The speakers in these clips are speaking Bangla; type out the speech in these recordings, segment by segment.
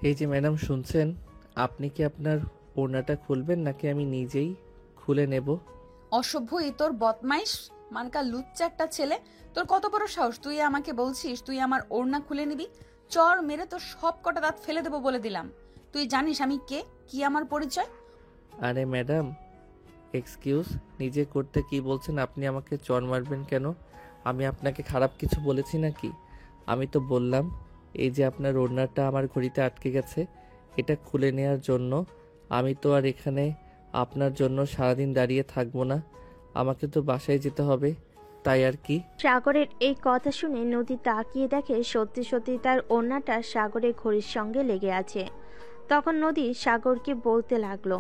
এই যে ম্যাডাম শুনছেন, আপনি কি আপনার ওড়নাটা খুলবেন নাকি আমি নিজেই খুলে নেব? অসভ্য, এই তোর বদমাইশ মার্কা লুচ্চা একটা ছেলে। তোর কত বড় সাহস, তুই আমাকে বলছিস তুই আমার ওড়না খুলে নিবি? চর মেরে তোর সব কটা দাঁত ফেলে দেবো বলে দিলাম। তুই জানিস আমি কে, কি আমার পরিচয়? আরে ম্যাডাম, এক্সকিউজ, নিজে করতে কি বলছেন? আপনি আমাকে চড় মারবেন কেন? আমি আপনাকে খারাপ কিছু বলেছি নাকি? আমি তো বললাম এই যে আপনার ওড়নাটা আমার ঘড়িতে আটকে গেছে, এটা খুলে নেওয়ার জন্য। আমি তো আর এখানে আপনার জন্য সারাদিন দাঁড়িয়ে থাকবো না, আমাকে তো বাসায় যেতে হবে, তাই আর কি। সাগরের এই কথা শুনে নদী তাকিয়ে দেখে সত্যি সত্যি তার ওড়নাটা সাগরের ঘড়ির সঙ্গে লেগে আছে। তখন নদী সাগরকে বলতে লাগলো,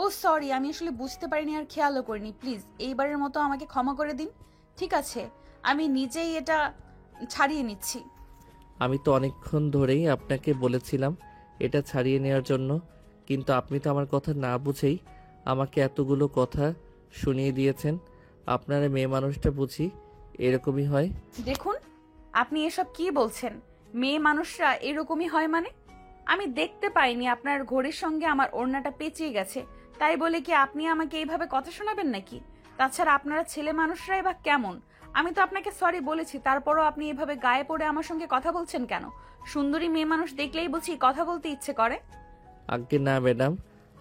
ও সরি, আমি আসলে বুঝতে পারিনি আর খেয়ালও করিনি। প্লিজ এইবারের মতো আমাকে ক্ষমা করে দিন। ঠিক আছে, আমি নিজেই এটা ছাড়িয়ে নিচ্ছি। আমি তো অনেকক্ষণ ধরেই আপনাকে বলেছিলাম এটা ছাড়িয়ে নেওয়ার জন্য, কিন্তু আপনি তো আমার কথা না বুঝেই আমাকে এতগুলো কথা শুনিয়ে দিয়েছেন। আপনারা মেয়ে মানুষটা বুঝি এরকমই হয়। দেখুন, আপনি এসব কি বলছেন? মেয়ে মানুষরা এরকমই হয় মানে? আমি দেখতে পাইনি আপনার ঘড়ির সঙ্গে আমার ওড়নাটা পেঁচিয়ে গেছে, তাই বলে কি আপনি আমাকে এইভাবে কথা শোনাবেন নাকি? তাছাড়া আপনারা ছেলে মানুষরাই বা কেমন? আমি তো আপনাকে সরি বলেছি, তারপরও আপনি এভাবে গায়ে পড়ে আমার সঙ্গে কথা বলছেন কেন? সুন্দরী মেয়ে মানুষ দেখলেই বুঝি কথা বলতে ইচ্ছে করে। আজ্ঞে না ম্যাডাম,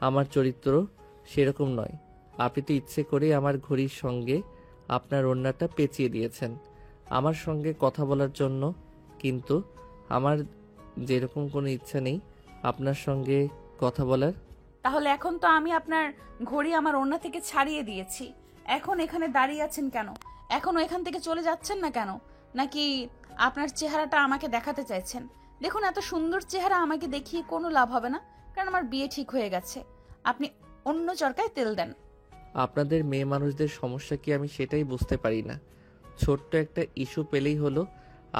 আমার চরিত্র সেরকম নয়। আপনি তো ইচ্ছে করে আমার ঘড়ির সঙ্গে আপনার ওড়নাটা পেঁচিয়ে দিয়েছেন আমার সঙ্গে কথা বলার জন্য, কিন্তু আমার যেরকম কোনো ইচ্ছা নেই আপনার সঙ্গে কথা বলার। তাহলে এখন তো আমি আপনার ঘড়ি আমার ওড়না থেকে ছাড়িয়ে দিয়েছি, এখন এখানে দাঁড়িয়ে আছেন কেন? এখনো এখান থেকে চলে যাচ্ছেন না কেন? নাকি আপনার চেহারাটা আমাকে দেখাতে চাইছেন? দেখুন, এত সুন্দর চেহারা আমাকে দেখিয়ে কোনো লাভ হবে না, কারণ আমার বিয়ে ঠিক হয়ে গেছে। আপনি অন্য চরকায় তেল দেন। আপনাদের মেয়ে মানুষদের সমস্যা কি আমি সেটাই বুঝতে পারি না। ছোট্ট একটা ইস্যু পেলেই হলো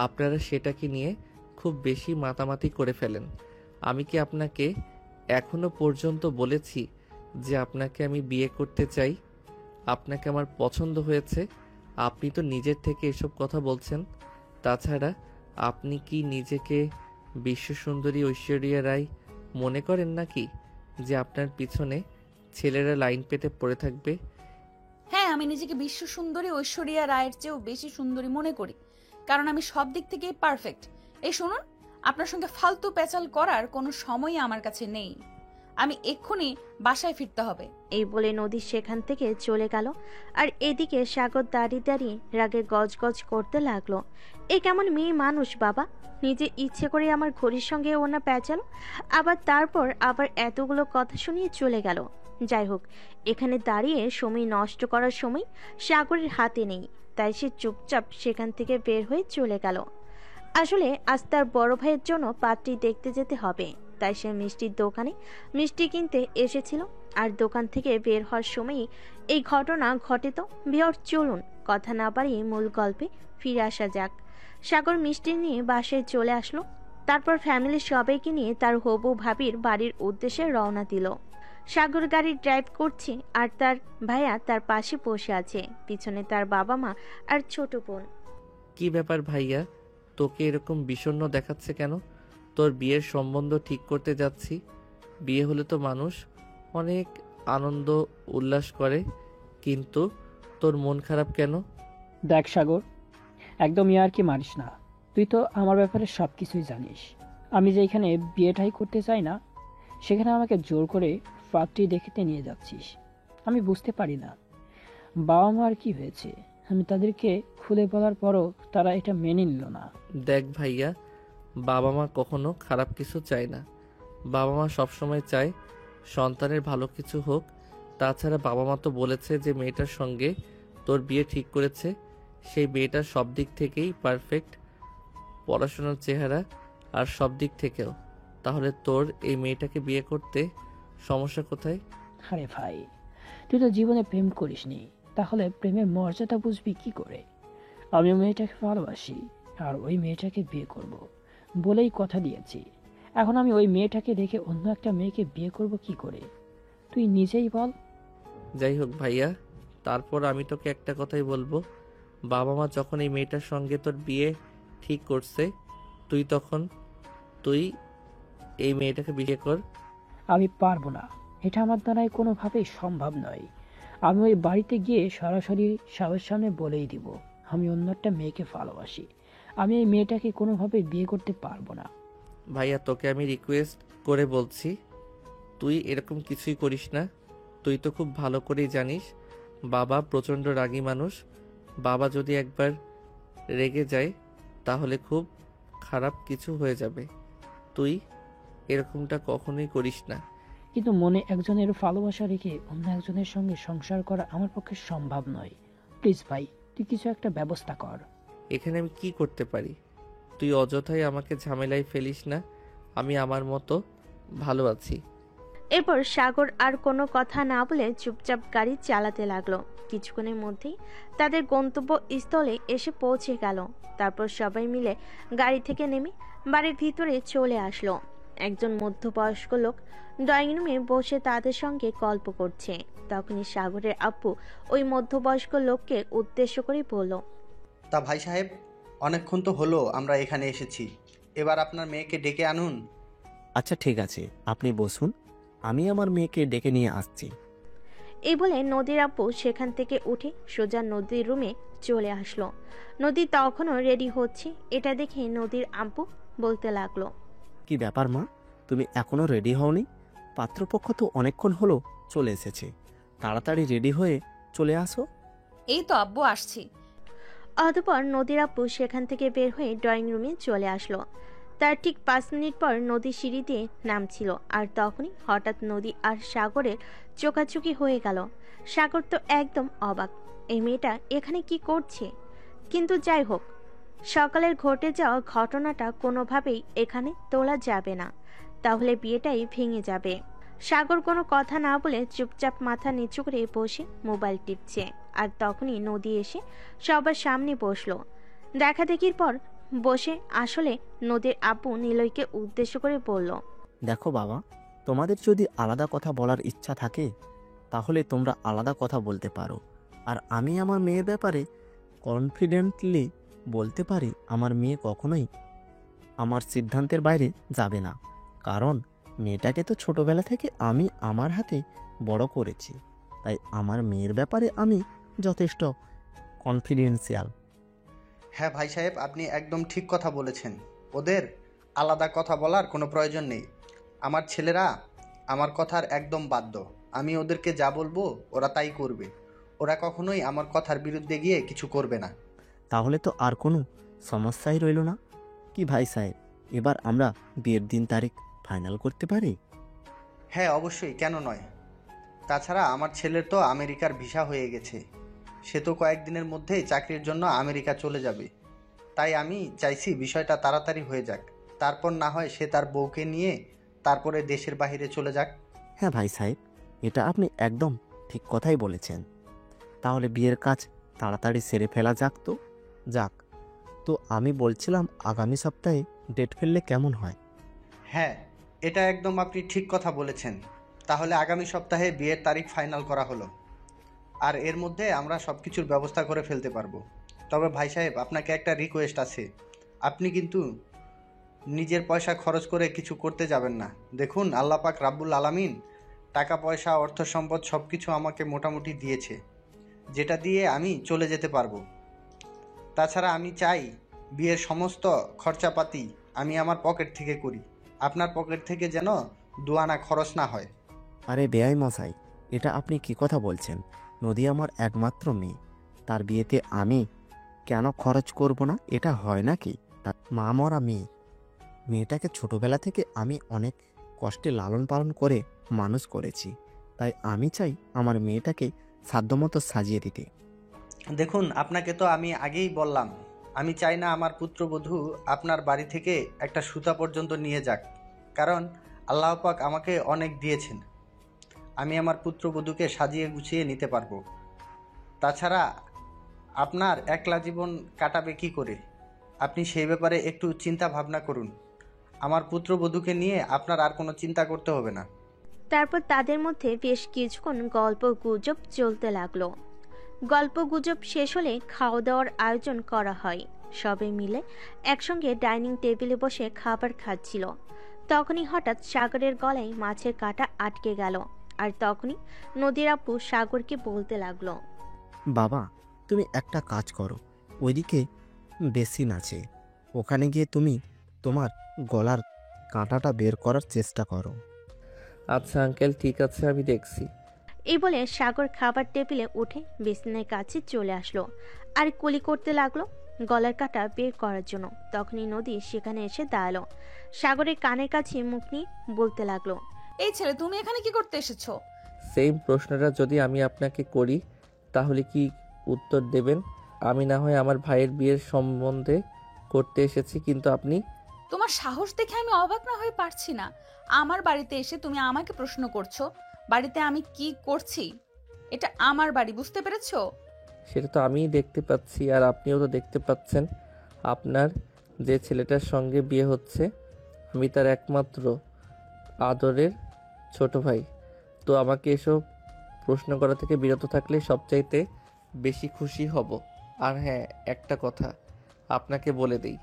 আপনারা সেটাকে নিয়ে খুব বেশি মাতামাতি করে ফেলেন। আমি কি আপনাকে এখনো পর্যন্ত বলেছি যে আপনাকে আমি বিয়ে করতে চাই? আপনাকে আমার পছন্দ হয়েছে, আপনি তো নিজের থেকে এসব কথা বলছেন। তাছাড়া আপনি কি নিজেকে বিশ্বসুন্দরী ঐশ্বরিয়া রায় মনে করেন নাকি, যে আপনার পিছনে ছেলেরা লাইন পেতে পড়ে থাকবে? হ্যাঁ, আমি নিজেকে বিশ্ব সুন্দরী ঐশ্বরিয়া রায়ের চেয়েও বেশি সুন্দরী মনে করি, কারণ আমি সব দিক থেকেই পারফেক্ট। এই শুনুন, আপনার সঙ্গে ফালতু প্যাচাল করার কোনো সময়ই আমার কাছে নেই। আমি এক্ষুনি বাসায় ফিরতে হবে। এই বলে নদী সেখান থেকে চলে গেল। আর এদিকে সাগর দাঁড়িয়ে দাঁড়িয়ে রাগে গজগজ করতে লাগলো, এ কেমন মেয়ে মানুষ বাবা, নিজে ইচ্ছে করে আমার ঘড়ির সঙ্গে ওনা পেঁচালো, আবার তারপর আবার এতগুলো কথা শুনিয়ে চলে গেল। যাই হোক, এখানে দাঁড়িয়ে সময় নষ্ট করার সময় সাগরের হাতে নেই, তাই সে চুপচাপ সেখান থেকে বের হয়ে চলে গেল। আসলে আজ তার বড় ভাইয়ের জন্য পাত্রী দেখতে যেতে হবে, তাই সে মিষ্টির দোকানে মিষ্টি কিনতে এসেছিল। আর দোকান থেকে বের হওয়ার সময়ই এই ঘটনা ঘটে। তো বিয়র, চলুন কথা না বাড়িয়ে মূল গল্পে ফিরে আসা যাক। সাগর মিষ্টি নিয়ে বাসায় চলে আসলো। তারপর ফ্যামিলির সবাইকে নিয়ে তার হবু ভাবির বাড়ির উদ্দেশ্যে রওনা দিল। সাগর গাড়ি ড্রাইভ করছে আর তার ভাইয়া তার পাশে বসে আছে, পিছনে তার বাবা মা আর ছোট বোন। কি ব্যাপার ভাইয়া, তোকে এরকম বিষণ্ণ দেখাচ্ছে কেন? তোর বিয়ের সম্বন্ধ ঠিক করতে যাচ্ছি। বিয়ে হলে তো মানুষ অনেক আনন্দ উল্লাস করে, কিন্তু তোর মন খারাপ কেন? দেখ সাগর, একদম ইয়ার্কি মারিস না। তুই তো আমার ব্যাপারে সব কিছুই জানিস। আমি যে এখানে বিয়েটাই করতে চাই না, সেখানে আমাকে জোর করে ফ্যাক্টরি দেখতে নিয়ে যাচ্ছিস। আমি বুঝতে পারি না বাবা মার কি হয়েছে। আমি তাদেরকে খুলে বলার পরও তারা এটা মেনে নিল না। দেখ ভাইয়া, বাবা মা কখনো খারাপ কিছু চায় না। বাবা মা সবসময় চায় সন্তানের ভালো কিছু হোক। তাছাড়া বাবা মা তো বলেছে যে মেয়েটার সঙ্গে তোর বিয়ে ঠিক করেছে, সেই মেয়েটার সব দিক থেকেই পারফেক্ট, পড়াশোনার, চেহারা আর সব দিক থেকেও। তাহলে তোর এই মেয়েটাকে বিয়ে করতে সমস্যা কোথায়? আরে ভাই, তুই তো জীবনে প্রেম করিসনি, তাহলে প্রেমের মর্যাদা বুঝবি কি করে? আমি ওই মেয়েটাকে ভালোবাসি আর ওই মেয়েটাকে বিয়ে করব বলেই কথা দিয়েছি। এখন আমি ওই মেয়েটাকে দেখে অন্য একটা মেয়েকে বিয়ে করব কি করে? তুই নিজেই বল। যাই হোক ভাইয়া, তারপর আমি তোকে একটা কথাই বলবো, বাবা মা যখন এই মেয়েটার সঙ্গে তোর বিয়ে ঠিক করছে, তুই তখন তুই এই মেয়েটাকে বিয়ে কর। আমি পারবো না, এটা আমার দ্বারাই কোনোভাবেই সম্ভব নয়। আমি ওই বাড়িতে গিয়ে সরাসরি সবার সামনে বলেই দিব আমি অন্য একটা মেয়েকে ভালোবাসি। আমি এই মেয়েটাকে কোনোভাবেই বিয়ে করতে পারবো না। ভাইয়া তোকে আমি রিকোয়েস্ট করে বলছি, তুই এরকম কিছুই করিস না। তুই তো খুব ভালো করেই জানিস বাবা প্রচণ্ড রাগী মানুষ। বাবা যদি একবার রেগে যায় তাহলে খুব খারাপ কিছু হয়ে যাবে। তুই এরকমটা কখনোই করিস না। কিন্তু মনে একজনের ভালোবাসা রেখে অন্য একজনের সঙ্গে সংসার করা আমার পক্ষে সম্ভব নয়। প্লিজ ভাই, তুই কিছু একটা ব্যবস্থা কর। এখানে আমি কি করতে পারি? তুই অযথাই আমাকে ঝামেলায় ফেলিস না। আমি আমার মতো ভালো আছি। এরপর সাগর আর কোনো কথা না বলে চুপচাপ গাড়ি চালাতে লাগলো। কিছুক্ষণের মধ্যেই তাদের গন্তব্যস্থলে এসে পৌঁছে গেল। তারপর সবাই মিলে গাড়ি থেকে নেমে বাড়ির ভিতরে চলে আসলো। একজন মধ্যবয়স্ক লোক ড্রয়িং রুমে বসে তাদের সঙ্গে গল্প করছে। তখনই সাগরের আব্বু ওই মধ্যবয়স্ক লোককে উদ্দেশ্য করে বলল, তা ভাই সাহেব, অনেকক্ষণ তো হলো আমরা এখানে এসেছি, এবার আপনার মেয়েকে ডেকে আনুন। আচ্ছা ঠিক আছে, আপনি বসুন, আমি আমার মেয়েকে ডেকে নিয়ে আসছি। এই বলে নদীর আব্বু সেখান থেকে উঠে সোজা নদীর রুমে চলে আসলো। নদী তখনও রেডি হচ্ছে। এটা দেখে নদীর আব্বু বলতে লাগলো, কি ব্যাপার মা, তুমি এখনো রেডি হওনি? পাত্রপক্ষ তো অনেকক্ষণ হলো চলে এসেছে, তাড়াতাড়ি রেডি হয়ে চলে আসো। এই তো আব্বু আসছি। অতঃপর নদীর আব্বু সেখান থেকে বের হয়ে ড্রয়িং রুমে চলে আসলো। তার ঠিক 5 মিনিট পর নদী সিঁড়ি দিয়ে নামছিল। আর তখনই হঠাৎ নদী আর সাগরের চোখাচোখি হয়ে গেল। সাগর তো একদম অবাক, এই মেয়েটা এখানে কি করছে। কিন্তু যাই হোক, সকালের ঘটে যাওয়া ঘটনাটা কোনোভাবেই এখানে তোলা যাবে না, তাহলে বিয়েটাই ভেঙে যাবে। সাগর কোনো কথা না বলে চুপচাপ মাথা নিচু করে বসে মোবাইল টিপছে। আর তখনই নদী এসে সবার সামনে বসলো। দেখা দেখির পর বসে আসলে নদীর আব্বু নিলয়কে উদ্দেশ্য করে বলল, দেখো বাবা, তোমাদের যদি আলাদা কথা বলার ইচ্ছা থাকে তাহলে তোমরা আলাদা কথা বলতে পারো। আর আমি আমার মেয়ের ব্যাপারে কনফিডেন্টলি বলতে পারি আমার মেয়ে কখনোই আমার সিদ্ধান্তের বাইরে যাবে না। কারণ মেয়েটাকে তো ছোটবেলা থেকে আমি আমার হাতে বড় করেছি, তাই আমার মেয়ের ব্যাপারে আমি যথেষ্ট কনফিডেন্সিয়াল। হ্যাঁ ভাই সাহেব, আপনি একদম ঠিক কথা বলেছেন। ওদের আলাদা কথা বলার কোনো প্রয়োজন নেই। আমার ছেলেরা আমার কথার একদম বাধ্য। আমি ওদেরকে যা বলবো ওরা তাই করবে। ওরা কখনোই আমার কথার বিরুদ্ধে গিয়ে কিছু করবে না। তাহলে তো আর কোনো সমস্যাই রইল না। কি ভাই সাহেব, এবার আমরা বিয়ের দিন তারিখ ফাইনাল করতে পারি? হ্যাঁ অবশ্যই, কেন নয়। তাছাড়া আমার ছেলের তো আমেরিকার ভিসা হয়ে গেছে, সে তো কয়েকদিনের মধ্যেই চাকরির জন্য আমেরিকা চলে যাবে। তাই আমি চাইছি বিষয়টা তাড়াতাড়ি হয়ে যাক, তারপর না হয় সে তার বউকে নিয়ে তারপরে দেশের বাইরে চলে যাক। হ্যাঁ ভাই সাহেব, এটা আপনি একদম ঠিক কথাই বলেছেন। তাহলে বিয়ের কাজ তাড়াতাড়ি সেরে ফেলা যাক তো। যাক, তো আমি বলছিলাম আগামী সপ্তাহে ডেট ফেললে কেমন হয়? হ্যাঁ, এটা একদম আপনি ঠিক কথা বলেছেন। তাহলে আগামী সপ্তাহে বিয়ের তারিখ ফাইনাল করা হলো। আর এর মধ্যে আমরা সব কিছুর ব্যবস্থা করে ফেলতে পারবো। তবে ভাই সাহেব, আপনাকে একটা রিকোয়েস্ট আছে। আপনি কিন্তু নিজের পয়সা খরচ করে কিছু করতে যাবেন না। দেখুন, আল্লাহ পাক রাব্বুল আলামিন টাকা পয়সা অর্থ সম্পদ সব কিছু আমাকে মোটামুটি দিয়েছে, যেটা দিয়ে আমি চলে যেতে পারবো। তাছাড়া আমি চাই বিয়ের সমস্ত খরচাপাতি আমি আমার পকেট থেকে করি, আপনার পকেট থেকে যেন দুয়ানা খরচ না হয়। আরে বেয়াই মশাই, এটা আপনি কি কথা বলছেন? নদী আমার একমাত্র মেয়ে, তার বিয়েতে আমি কেন খরচ করব না? এটা হয় নাকি? তার মা মরা মেয়ে, মেয়েটাকে ছোটবেলা থেকে আমি অনেক কষ্টে লালন পালন করে মানুষ করেছি, তাই আমি চাই আমার মেয়েটাকে সাধ্যমতো সাজিয়ে দিতে। দেখুন, আপনাকে তো আমি আগেই বললাম, আমি চাই না আমার পুত্রবধূ আপনার বাড়ি থেকে একটা সুতা পর্যন্ত নিয়ে যাক। কারণ আল্লাহ পাক আমাকে অনেক দিয়েছেন, আমি আমার পুত্রবধূকে সাজিয়ে গুছিয়ে নিতে পারবো। তাছাড়া আপনার একলা জীবন কাটাবে কি করে, আপনি সেই ব্যাপারে একটু চিন্তা ভাবনা করুন। আমার পুত্রবধূকে নিয়ে আপনার আর কোনো চিন্তা করতে হবে না। তারপর তাদের মধ্যে বেশ কিছুক্ষণ গল্প গুজব চলতে লাগলো। গল্প গুজব শেষ হলে খাওয়া দাওয়ার আয়োজন করা হয়। সবাই মিলে একসঙ্গে ডাইনিং টেবিলে বসে খাবার খাচ্ছিল। তখনই হঠাৎ সাগরের গলায় মাছের কাঁটা আটকে গেল। আর তখনই নদীর আব্বু সাগরকে বলতে লাগলো, বাবা, তুমি একটা কাজ করো, ওইদিকে বেসিন আছে, ওখানে গিয়ে তুমি তোমার গলার কাঁটাটা বের করার চেষ্টা করো। আচ্ছা আঙ্কেল, ঠিক আছে, আমি দেখছি। এই বলে সাগর খাবার টেবিলে উঠে বিছানার কাছে চলে আসলো আর কুলি করতে লাগলো গলার কাঁটা বের করার জন্য। তখনই নদী সেখানে এসে দাঁড়ালো। সাগরের কানের কাছে মুখ নিয়ে বলতে লাগলো, এই ছেলে, তুমি এখানে কি করতে এসেছো? সেম প্রশ্নটা যদি আমি আপনাকে করি তাহলে কি উত্তর দেবেন? আমি না হয় আমার ভাইয়ের বিয়ের সম্বন্ধে করতে এসেছি, কিন্তু আপনি? তোমার সাহস দেখে আমি অবাক না হয়ে পারছি না। আমার বাড়িতে এসে তুমি আমাকে প্রশ্ন করছো বাড়িতে আমি কি করছি। এটা আমার বাড়ি, বুঝতে পেরেছো? সেটা তো আমিই দেখতে পাচ্ছি, আর আপনিও তো দেখতে পাচ্ছেন। আপনার যে ছেলেটার সঙ্গে বিয়ে হচ্ছে আমি তার একমাত্র আদরের ছোট ভাই। তো আমাকে এসব প্রশ্ন করা থেকে বিরত থাকলে সবচাইতে বেশি খুশি হব। আর হ্যাঁ, একটা কথা আপনাকে বলে দেই,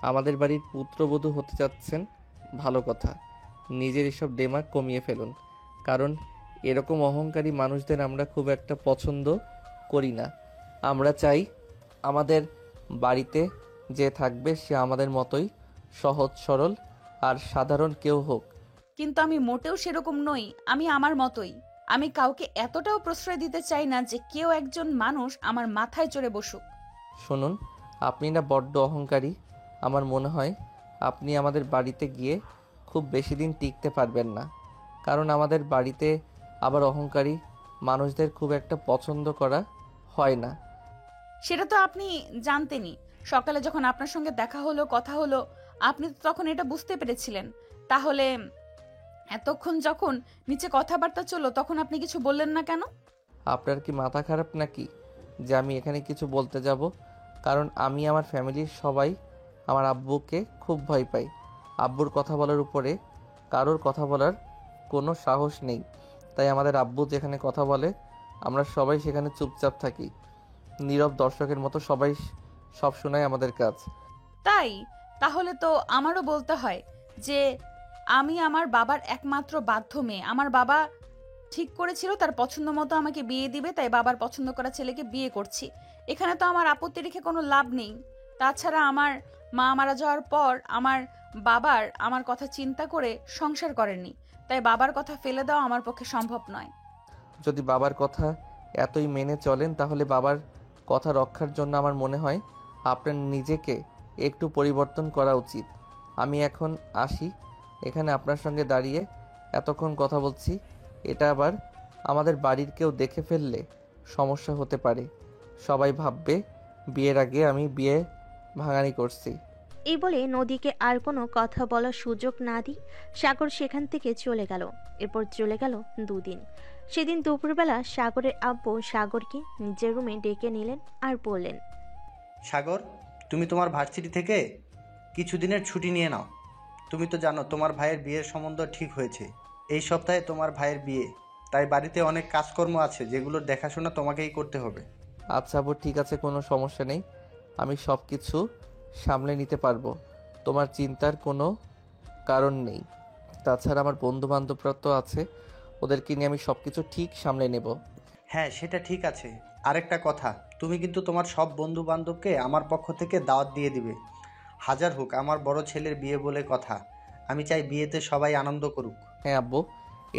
আমাদের বাড়ির পুত্রবধূ হতে যাচ্ছেন, ভালো কথা। নিজের এসব ডেমাক কমিয়ে ফেলুন, কারণ এরকম অহংকারী মানুষদের আমরা খুব একটা পছন্দ করি না। আমরা চাই আমাদের বাড়িতে যে থাকবে সে আমাদের মতোই সহজ সরল আর সাধারণ কেউ হোক। কিন্তু আমি মোটেও সেরকম নই। আমি আমার মতোই। আমি কাউকে এতটাও প্রশ্রয় দিতে চাই না যে কেউ একজন মানুষ আমার মাথায় চড়ে বসুক। শুনুন, আপনি না বড্ড অহংকারী। আমার মনে হয় আপনি আমাদের বাড়িতে গিয়ে খুব বেশি দিন টিকতে পারবেন না, কারণ আমাদের বাড়িতে আবার অহংকারী মানুষদের খুব একটা পছন্দ করা হয় না। সেটা তো আপনি জানতেনই। সকালে যখন আপনার সঙ্গে দেখা হলো, কথা হলো, আপনি তো তখন এটা বুঝতে পেরেছিলেন। তাহলে এতক্ষণ যখন নিচে কথাবার্তা চললো তখন আপনি কিছু বললেন না কেন? আপনার কি মাথা খারাপ নাকি যে আমি এখানে কিছু বলতে যাব? কারণ আমি আমার ফ্যামিলির সবাই আমার আব্বুকে খুব ভয় পাই। আব্বুর কথা বলার উপরে কারোর কথা বলার কোনো সাহস নেই। তাই আমাদের আব্বু যেখানে কথা বলে আমরা সবাই সেখানে চুপচাপ থাকি, নীরব দর্শকের মতো। সবাই সব শোনায় আমাদের কাজ। তাই তাহলে তো আমারও বলতে হয় যে আমি আমার বাবার একমাত্র বাধ্য মেয়ে। আমার বাবা ঠিক করেছিল তার পছন্দ মতো আমাকে বিয়ে দিবে, তাই বাবার পছন্দ করা ছেলেকে বিয়ে করছি। এখানে তো আমার আপত্তি রেখে কোনো লাভ নেই। তাছাড়া আমার মা মারা যাওয়ার পর আমার বাবার আমার কথা চিন্তা করে সংসার করেননি, তাই বাবার কথা ফেলে দেওয়া আমার পক্ষে সম্ভব নয়। যদি বাবার কথা এতই মেনে চলেন তাহলে বাবার কথা রক্ষার জন্য আমার মনে হয় আপনার নিজেকে একটু পরিবর্তন করা উচিত। আমি এখন আসি। এখানে আপনার সঙ্গে দাঁড়িয়ে এতক্ষণ কথা বলছি, এটা আবার আমাদের বাড়ির কেউ দেখে ফেললে সমস্যা হতে পারে। সবাই ভাববে বিয়ের আগে আমি বিয়ে ভাঙানি করছি। এই বলে নদীকে আর কোনো কথা বলার সুযোগ না দিয়ে সাগর সেখান থেকে চলে গেল। এরপর চলে গেল দুদিন। সেদিন দুপুরবেলা সাগরের আব্বু সাগরকে নিজের রুমে ডেকে নিলেন আর বললেন, সাগর, তুমি তোমার ভার্সিটি থেকে কিছুদিনের ছুটি নিয়ে নাও। তুমি তো জানো তোমার ভাইয়ের বিয়ের সম্বন্ধ ঠিক হয়েছে। এই সপ্তাহে তোমার ভাইয়ের বিয়ে, তাই বাড়িতে অনেক কাজকর্ম আছে যেগুলোর দেখাশোনা তোমাকেই করতে হবে। আচ্ছা আব্বু, ঠিক আছে, কোনো সমস্যা নেই। আমি সব কিছু সামলে নিতে পারবো, তোমার চিন্তার কোনো কারণ নেই। তাছাড়া আমার বন্ধু বান্ধবরা তো আছে, ওদেরকে নিয়ে আমি সব কিছু ঠিক সামলে নেব। হ্যাঁ, সেটা ঠিক আছে। আরেকটা কথা, তুমি কিন্তু তোমার সব বন্ধু বান্ধবকে আমার পক্ষ থেকে দাওয়াত দিয়ে দিবে। হাজার হোক আমার বড় ছেলের বিয়ে বলে কথা, আমি চাই বিয়েতে সবাই আনন্দ করুক। হ্যাঁ আব্বু,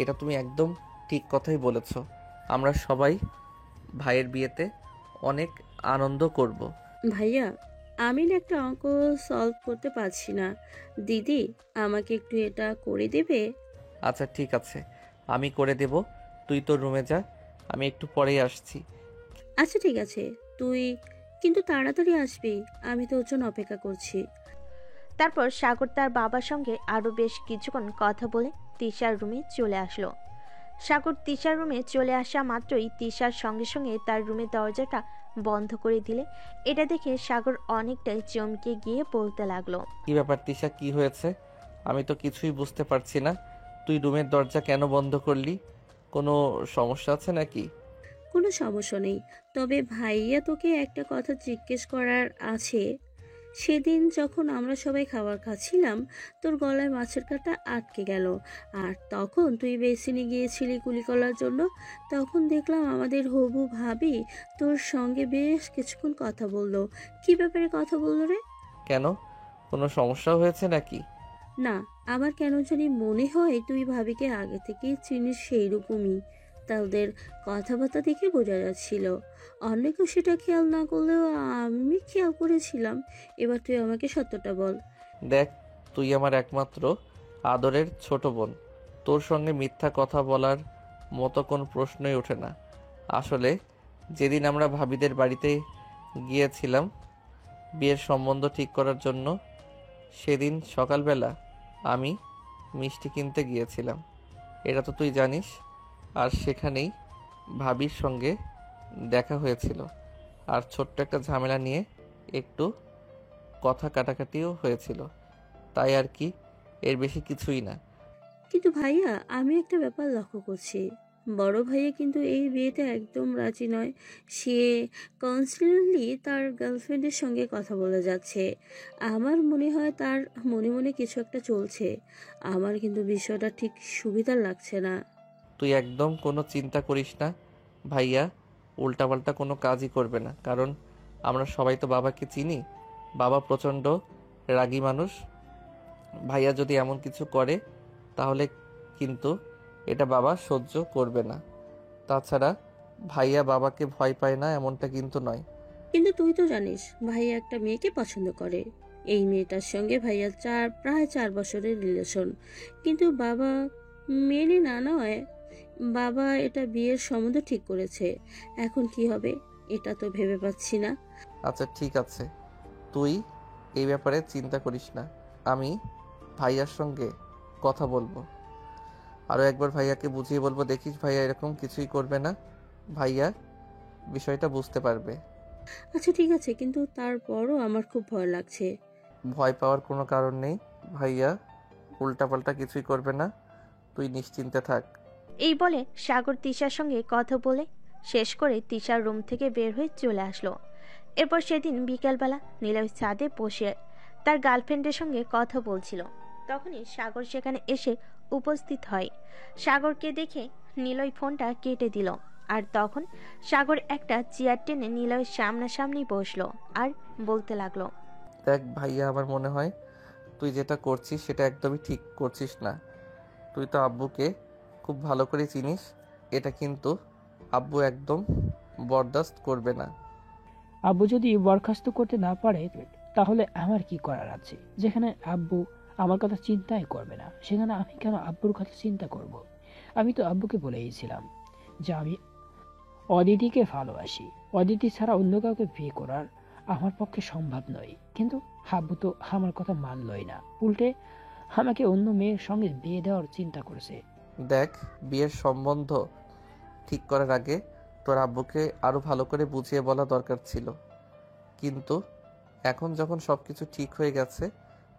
এটা তুমি একদম ঠিক কথাই বলেছ। আমরা সবাই ভাইয়ের বিয়েতে অনেক আনন্দ করব। ভাইয়া, আমি না একটা অঙ্ক সলভ করতে পারছি না। দিদি, আমাকে একটু এটা করে দেবে? আচ্ছা ঠিক আছে, আমি করে দেব। তুই তোর রুমে যা, আমি একটু পরেই আসছি। আচ্ছা ঠিক আছে, তুই কিন্তু তাড়াতাড়ি আসবি, আমি তোর জন্য অপেক্ষা করছি। তারপর সাগর তার বাবার সঙ্গে আরও বেশ কিছুক্ষণ কথা বলে তিশার রুমে চলে আসলো। সাগর তিশার রুমে চলে আসা মাত্রই তিশার সঙ্গে সঙ্গে তার রুমের দরজাটা বন্ধ করে দিলে এটা দেখে সাগর অনেকটাই চমকে গিয়ে বলতে লাগলো, কি ব্যাপার তিশা, কি হয়েছে? আমি তো কিছুই বুঝতে পারছি না। তুই রুমের দরজা কেন বন্ধ করলি? কোনো সমস্যা আছে নাকি? কোনো সমস্যা নেই, তবে ভাইয়া তোকে একটা কথা জিজ্ঞেস করার আছে। সেদিন যখন আমরা সবাই খাবার খাচ্ছিলাম, তোর গলায় মাছের কাঁটা আটকে গেল, আর তখন তুই বেসিনে গিয়েছিলি কুলি করার জন্য। তখন দেখলাম আমাদের হবু ভাবি তোর সঙ্গে বেশ কিছুক্ষণ কথা বললো। কি ব্যাপারে কথা বললো রে? কেন, কোনো সমস্যা হয়েছে নাকি? না, আমার কেন জানি মনে হয় তুই ভাবিকে আগে থেকেই চিনিস, সেই রকমই তাদের কথাবার্তা দেখে বোঝা যাচ্ছিল। অন্য কেউ সেটা খেয়াল না করলেও আমি খেয়াল করেছিলাম। এবার তুই আমাকে সত্যটা বল। দেখ, তুই আমার একমাত্র আদরের ছোট বোন। তোর সঙ্গে মিথ্যা কথা বলার মতো কোনো প্রশ্নই ওঠে না। আসলে যেদিন আমরা ভাবিদের বাড়িতে গিয়েছিলাম বিয়ের সম্বন্ধ ঠিক করার জন্য, সেদিন সকালবেলা আমি মিষ্টি কিনতে গিয়েছিলাম, এটা তো তুই জানিস। আর সেখানেই ভাবির সঙ্গে দেখা হয়েছিল, আর ছোট্ট একটা ঝামেলা নিয়ে একটু কথা কাটাকাটিও হয়েছিল, তাই আর কি, এর বেশি কিছুই না। কিন্তু ভাইয়া, আমি একটা ব্যাপার লক্ষ্য করছি। বড় ভাইয়া কিন্তু এই বিয়েতে একদম রাজি নয়। সে কনস্ট্যান্টলি তার গার্লফ্রেন্ডের সঙ্গে কথা বলে যাচ্ছে। আমার মনে হয় তার মনে মনে কিছু একটা চলছে। আমার কিন্তু বিষয়টা ঠিক সুবিধার লাগছে না। তুই একদম কোনো চিন্তা করিস না ভাইয়া, উল্টাপাল্টা কোনো কাজই করবে না, কারণ আমরা সবাই তো বাবাকে চিনি। বাবা প্রচণ্ড রাগী মানুষ। ভাইয়া যদি এমন কিছু করে তাহলে কিন্তু এটা বাবা সহ্য করবে না। তাছাড়া ভাইয়া বাবাকে ভয় পায় না এমনটা কিন্তু নয়। কিন্তু তুই তো জানিস ভাইয়া একটা মেয়েকে পছন্দ করে। এই মেয়েটার সঙ্গে ভাইয়ার প্রায় 4 বছরের রিলেশন। কিন্তু বাবা মেনে না নয়, বাবা এটা বিয়ের সম্বন্ধ ঠিক করেছে। এখন কি হবে এটা তো ভেবে পাচ্ছি না। আচ্ছা ঠিক আছে, তুই এই ব্যাপারে চিন্তা করিস না, আমি ভাইয়ার সঙ্গে কথা বলবো। আরও একবার ভাইয়াকে বুঝিয়ে বলবো, দেখিস ভাইয়া এরকম কিছুই করবে না, ভাইয়া বিষয়টা বুঝতে পারবে। আচ্ছা ঠিক আছে, কিন্তু তারপরও আমার খুব ভয় লাগছে। ভয় পাওয়ার কোনো কারণ নেই, ভাইয়া উল্টাপাল্টা কিছুই করবে না, তুই নিশ্চিন্তে থাক। এই বলে সাগর তিশার সঙ্গে কথা বলে শেষ করে তিশার রুম থেকে বের হয়ে চলে আসলো। এরপর সেদিন বিকেলবেলা নিলয় ছাদে বসে তার গার্লফ্রেন্ডের সঙ্গে কথা বলছিল। তখনই সাগর সেখানে এসে উপস্থিত হয়। সাগরকে দেখে নিলয় ফোনটা কেটে দিল, আর তখন সাগর একটা চেয়ার টেনে নিলয়ের সামনাসামনি বসলো আর বলতে লাগলো, দেখ ভাইয়া, আমার মনে হয় তুই যেটা করছিস সেটা একদমই ঠিক করছিস না। তুই তো আব্বুকে খুব ভালো করে চিনিস, এটা কিন্তু আব্বু একদম বরদাস্ত করবে না। আব্বু যদি বরখাস্ত করতে না পারে তাহলে আমার কি করার আছে? যেখানে আব্বু আমার কথা চিন্তাই করবে না, সেখানে আমি কেন আব্বুর কথা চিন্তা করব? আমি তো আব্বুকে বলেইছিলাম যে আমি অদিতিকে ভালোবাসি। অদিতি ছাড়া অন্য কাউকে বিয়ে করার আমার পক্ষে সম্ভব নয়। কিন্তু আব্বু তো আমার কথা মানলই না, উল্টে আমাকে অন্য মেয়ের সঙ্গে বিয়ে দেওয়ার চিন্তা করেছে। দেখ, বিয়ের সম্বন্ধ ঠিক করার আগে তোর আব্বুকে আরো ভালো করে বুঝিয়ে বলা দরকার ছিল, কিন্তু এখন যখন সব কিছু ঠিক হয়ে গেছে,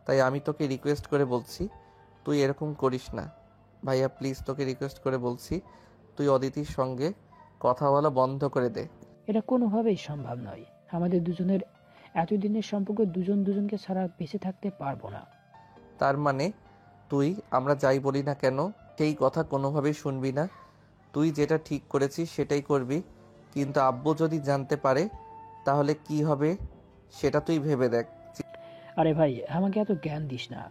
তাই আমি তোকে রিকোয়েস্ট করে বলছি তুই এরকম করিস না। ভাইয়া প্লিজ, তোকে রিকোয়েস্ট করে বলছি, তুই অদিতির সঙ্গে কথা বলা বন্ধ করে দে। এটা কোনোভাবেই সম্ভব নয়। আমাদের দুজনের এতদিনের সম্পর্ক দুজন দুজনকে ছাড়া বেঁচে থাকতে পারবো না। তার মানে তুই আমরা যাই বলি না কেন সেই কথা কোনোভাবেই শুনবি না? তুই যেটা ঠিক করেছিস সেটাই করবি, কিন্তু আব্বু যদি জানতে পারে তাহলে কি হবে সেটা তুই ভেবে দেখ। আরে ভাই, আমাকে এত জ্ঞান দিস না।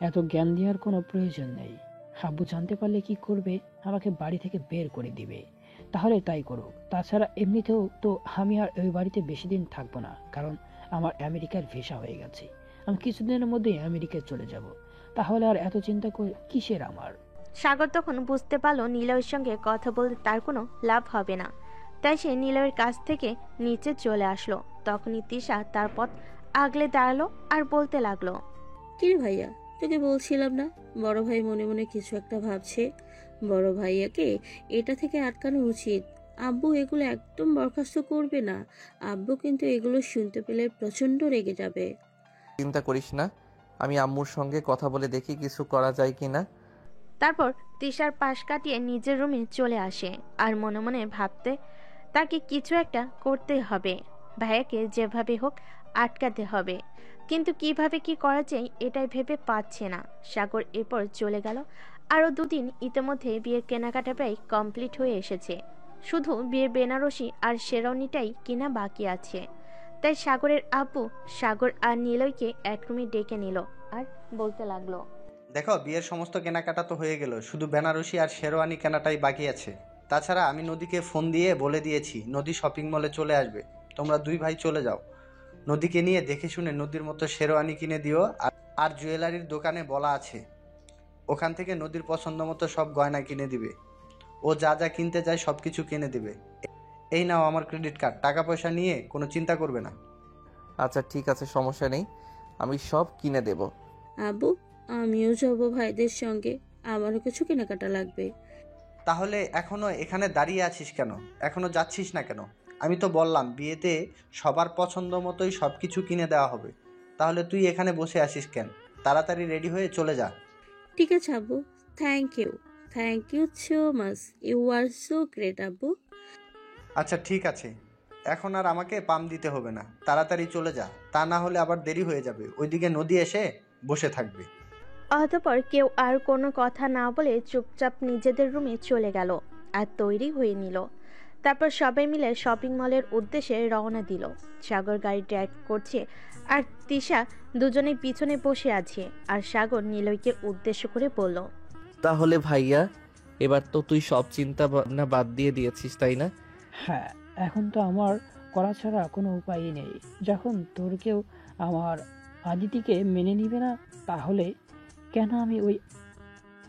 এত জ্ঞান দেওয়ার কোনো প্রয়োজন নেই। আব্বু জানতে পারলে কি করবে? আমাকে বাড়ি থেকে বের করে দিবে। তাহলে তাই করুক। তাছাড়া এমনিতেও তো আমি আর ওই বাড়িতে বেশি দিন থাকবো না, কারণ আমার আমেরিকার ভিসা হয়ে গেছে। আমি কিছুদিনের মধ্যেই আমেরিকায় চলে যাব। তাহলে আর এত চিন্তা কিসের আমার? সাগর তখন বুঝতে পারলো নিলয়ের সঙ্গে কথা বলতে তার কোনো লাভ হবে না, তাই সে নিলয়ের কাছ থেকে নিচে চলে আসলো। তখনই তিশা তার পথ আগলে দাঁড়ালো আর বলতে লাগলো, কিরে ভাইয়া, তোকে বলছিলাম না বড় ভাই মনে মনে কিছু একটা ভাবছে? বড় ভাইয়াকে এটা থেকে আটকানো উচিত। আব্বু এগুলো একদম বরখাস্ত করবে না। আব্বু কিন্তু এগুলো শুনতে পেলে প্রচন্ড রেগে যাবে। চিন্তা করিস না, আমি আম্মুর সঙ্গে কথা বলে দেখি কিছু করা যায় কিনা। তারপর তিশার পাশ কাটিয়ে নিজের রুমে চলে আসে আর মনে মনে ভাবতে তাকে কিছু একটা করতে হবে। ভাইয়াকে যেভাবে হোক আটকাতে হবে, কিন্তু কিভাবে কি করা যায় এটাই ভেবে পাচ্ছে না। সাগর এরপর চলে গেল। আরও দুদিন ইতিমধ্যে বিয়ের কেনাকাটা প্রায় কমপ্লিট হয়ে এসেছে। শুধু বিয়ের বেনারসি আর শেরওয়ানিটাই কিনা বাকি আছে। তাই সাগরের আব্বু সাগর আর নিলয়কে এক রুমে ডেকে নিল আর বলতে লাগলো, দেখো, বিয়ের সমস্ত কেনাকাটা তো হয়ে গেল, শুধু বেনারসি আর শেরওয়ানি কেনাটাই বাকি আছে। তাছাড়া আমি নদীকে ফোন দিয়ে বলে দিয়েছি নদী শপিং মলে চলে আসবে, তোমরা দুই ভাই চলে যাও। নদীকে নিয়ে দেখে শুনে নদীর মতো শেরওয়ানি কিনে দিও। আর জুয়েলারির দোকানে বলা আছে ওখান থেকে নদীর পছন্দ মতো সব গয়না কিনে দিবে। ও যা যা কিনতে চায় সব কিছু কিনে দিবে। এই নাও আমার ক্রেডিট কার্ড, টাকা পয়সা নিয়ে কোনো চিন্তা করবে না। আচ্ছা ঠিক আছে, সমস্যা নেই, আমি সব কিনে দেব। আব্বু, আমিও যাব ভাইদের সঙ্গে, আমারও কিছু কেনাকাটা লাগবে। তাহলে এখনো এখানে দাঁড়িয়ে আছিস কেন? এখনো যাচ্ছিস না কেন? আমি তো বললাম বিয়েতে সবার পছন্দ মতোই সব কিছু কিনে দেওয়া হবে, তাহলে তুই এখানে বসে আছিস কেন? তাড়াতাড়ি রেডি হয়ে চলে যা। ঠিক আছে আব্বু, thank you so much, you are so great আব্বু। আচ্ছা ঠিক আছে, এখন আর আমাকে পাম দিতে হবে না, তাড়াতাড়ি চলে যা, তা না হলে আবার দেরি হয়ে যাবে, ওইদিকে নদী এসে বসে থাকবে। অতঃপর কেউ আর কোনো কথা না বলে চুপচাপ নিজেদের রুমে চলে গেল আর তৈরি হয়ে নিল। তারপর সবাই মিলে শপিং মলের উদ্দেশ্যে রওনা দিল। সাগর গাড়ি ড্রাইভ করছে আর তিশা দুজনে পিছনে বসে আছে। আর সাগর নিলয়কে উদ্দেশ্য করে বলল, তাহলে ভাইয়া, এবার তো তুই সব চিন্তা ভাবনা বাদ দিয়ে দিয়েছিস, তাই না? হ্যাঁ, এখন তো আমার করা ছাড়া কোনো উপায়ই নেই। যখন তোর কেউ আমার আদিতিকে মেনে নিবে না, তাহলে কেন আমি ওই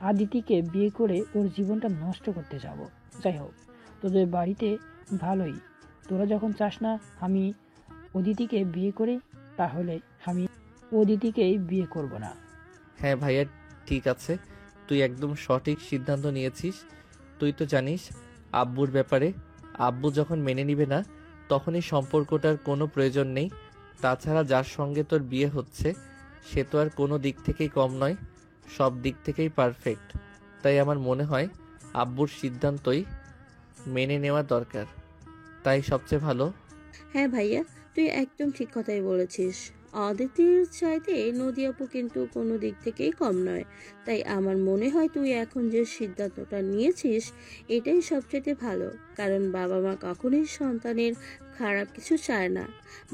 আদিতিকে বিয়ে করে ওর জীবনটা নষ্ট করতে যাব? যাই হোক, তোদের বাড়িতে ভালোই, তোরা যখন চাস না আমি অদিতিকে বিয়ে করি, তাহলে আমি অদিতিকেই বিয়ে করব না। হ্যাঁ ভাইয়া, ঠিক আছে, তুই একদম সঠিক সিদ্ধান্ত নিয়েছিস। তুই তো জানিস আব্বুর ব্যাপারে, আব্বু যখন মেনে নিবে না তখন এই সম্পর্কটার কোনো প্রয়োজন নেই। তাছাড়া যার সঙ্গে তোর বিয়ে হচ্ছে সে তো আর কোনো দিক থেকেই কম নয়, সব দিক থেকেই পারফেক্ট। তাই আমার মনে হয় আব্বুর সিদ্ধান্তই মেনে নেওয়া দরকার, তাই সবচেয়ে ভালো। হ্যাঁ ভাইয়া, তুই একদম ঠিক কথাই বলেছিস। অদিতির চাইতে নদী আপু কিন্তু কোনো দিক থেকেই কম নয়। তাই আমার মনে হয় তুই এখন যে সিদ্ধান্তটা নিয়েছিস এটাই সবচেয়ে ভালো। কারণ বাবা মা কখনোই সন্তানের খারাপ কিছু চায় না।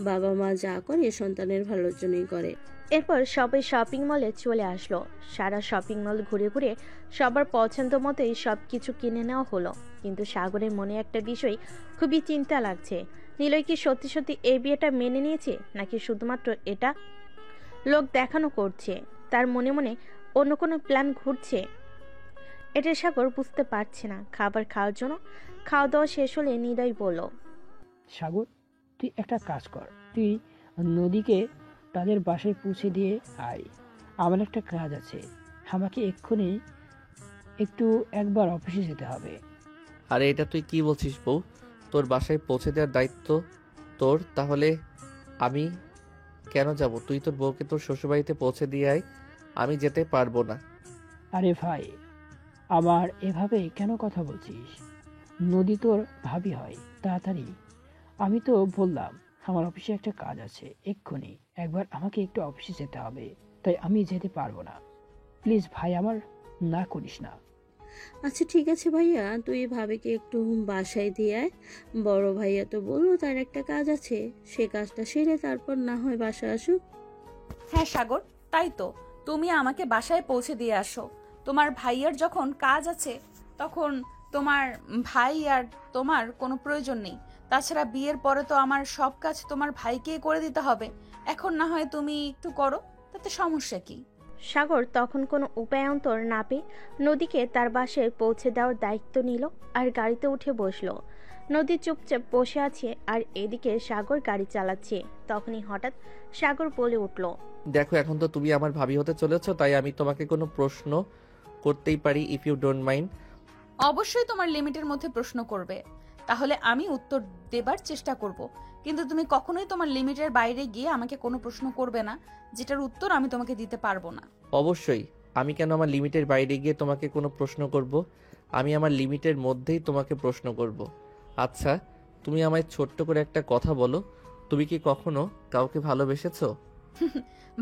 বাবা মা যা করে সন্তানের ভালোর জন্যই করে। এরপর সবাই শপিং মলে চলে আসলো। সারা শপিং মল ঘুরে ঘুরে সবার পছন্দ মতোই সব কিছু কিনে নেওয়া হলো। কিন্তু সাগরের মনে একটা বিষয় খুবই চিন্তা লাগছে। নিলয় কি সত্যি সত্যি এই বিয়েটা মেনে নিয়েছে, নাকি শুধুমাত্র এটা লোক দেখানো করছে? তার মনে মনে অন্য কোনো প্ল্যান ঘুরছে, এটা সাগর বুঝতে পারছে না। খাবার খাওয়ার জন্য খাওয়া দাওয়া শেষ হলে নিলয় বলল, সাগর, তুই একটা কাজ কর, তুই নদীকে তাদের বাসায় পৌঁছে দিয়ে আয়। আমার একটা কাজ আছে, আমাকে এক্ষুনি একবার অফিসে যেতে হবে। আরে এটা তুই কি বলছিস বউ? তোর বাসায় পৌঁছে দেওয়ার দায়িত্ব তোর, তাহলে আমি কেন যাব? তুই তোর বউকে তোর শ্বশুরবাড়িতে পৌঁছে দিয়ে আয়, আমি যেতে পারবো না। আরে ভাই, আমার এভাবে কেন কথা বলছিস? নদী তোর ভাবি হয়, তাড়াতাড়ি। আমি তো বললাম আমার অফিসে একটা কাজ আছে, এক্ষুনি একবার আমাকে একটু অফিসে যেতে হবে, তাই আমি যেতে পারবো না। প্লিজ ভাই, আমার না করিস না। আচ্ছা ঠিক আছে ভাইয়া, তুই ভাবিকে একটু বাসায় দিয়ে আয়। বড় ভাইয়া তো বললো তার একটা কাজ আছে, সে কাজটা সেরে তারপর না হয় বাসায় আসুক। হ্যাঁ সাগর, তাই তো, তুমি আমাকে বাসায় পৌঁছে দিয়ে আসো। তোমার ভাইয়ার যখন কাজ আছে তখন তোমার ভাই আর তোমার কোনো প্রয়োজন নেই। তাছাড়া বিয়ের পরে তো আমার সব কাজ তোমার ভাইকেই করে দিতে হবে। এখন না হয় তুমি একটু করো, তাতে সমস্যা কি? সাগর তখন কোনো উপায়ান্তর না পেয়ে নদীকে তার বাসায় পৌঁছে দেওয়ার দায়িত্ব নিল আর গাড়িতে উঠে বসলো। নদী চুপচাপ বসে আছে আর এদিকে সাগর গাড়ি চালাচ্ছে। তখনই হঠাৎ সাগর বলে উঠল, দেখো, এখন তো তুমি আমার ভাবি হতে চলেছো, তাই আমি তোমাকে কোনো প্রশ্ন করতেই পারি, ইফ ইউ ডোন্ট মাইন্ড। অবশ্যই তোমার লিমিটের মধ্যে প্রশ্ন করবে, তাহলে আমি উত্তর দেবার চেষ্টা করব। কিন্তু তুমি কখনোই তোমার লিমিটের বাইরে গিয়ে আমাকে কোনো প্রশ্ন করবে না যেটার উত্তর আমি তোমাকে দিতে পারবো না। অবশ্যই, আমি কেন আমার লিমিটের বাইরে গিয়ে তোমাকে কোনো প্রশ্ন করব? আমি আমার লিমিটের মধ্যেই তোমাকে প্রশ্ন করব। আচ্ছা, তুমি আমায় ছোট্ট করে একটা কথা বলো, তুমি কি কখনো কাউকে ভালোবেসেছো?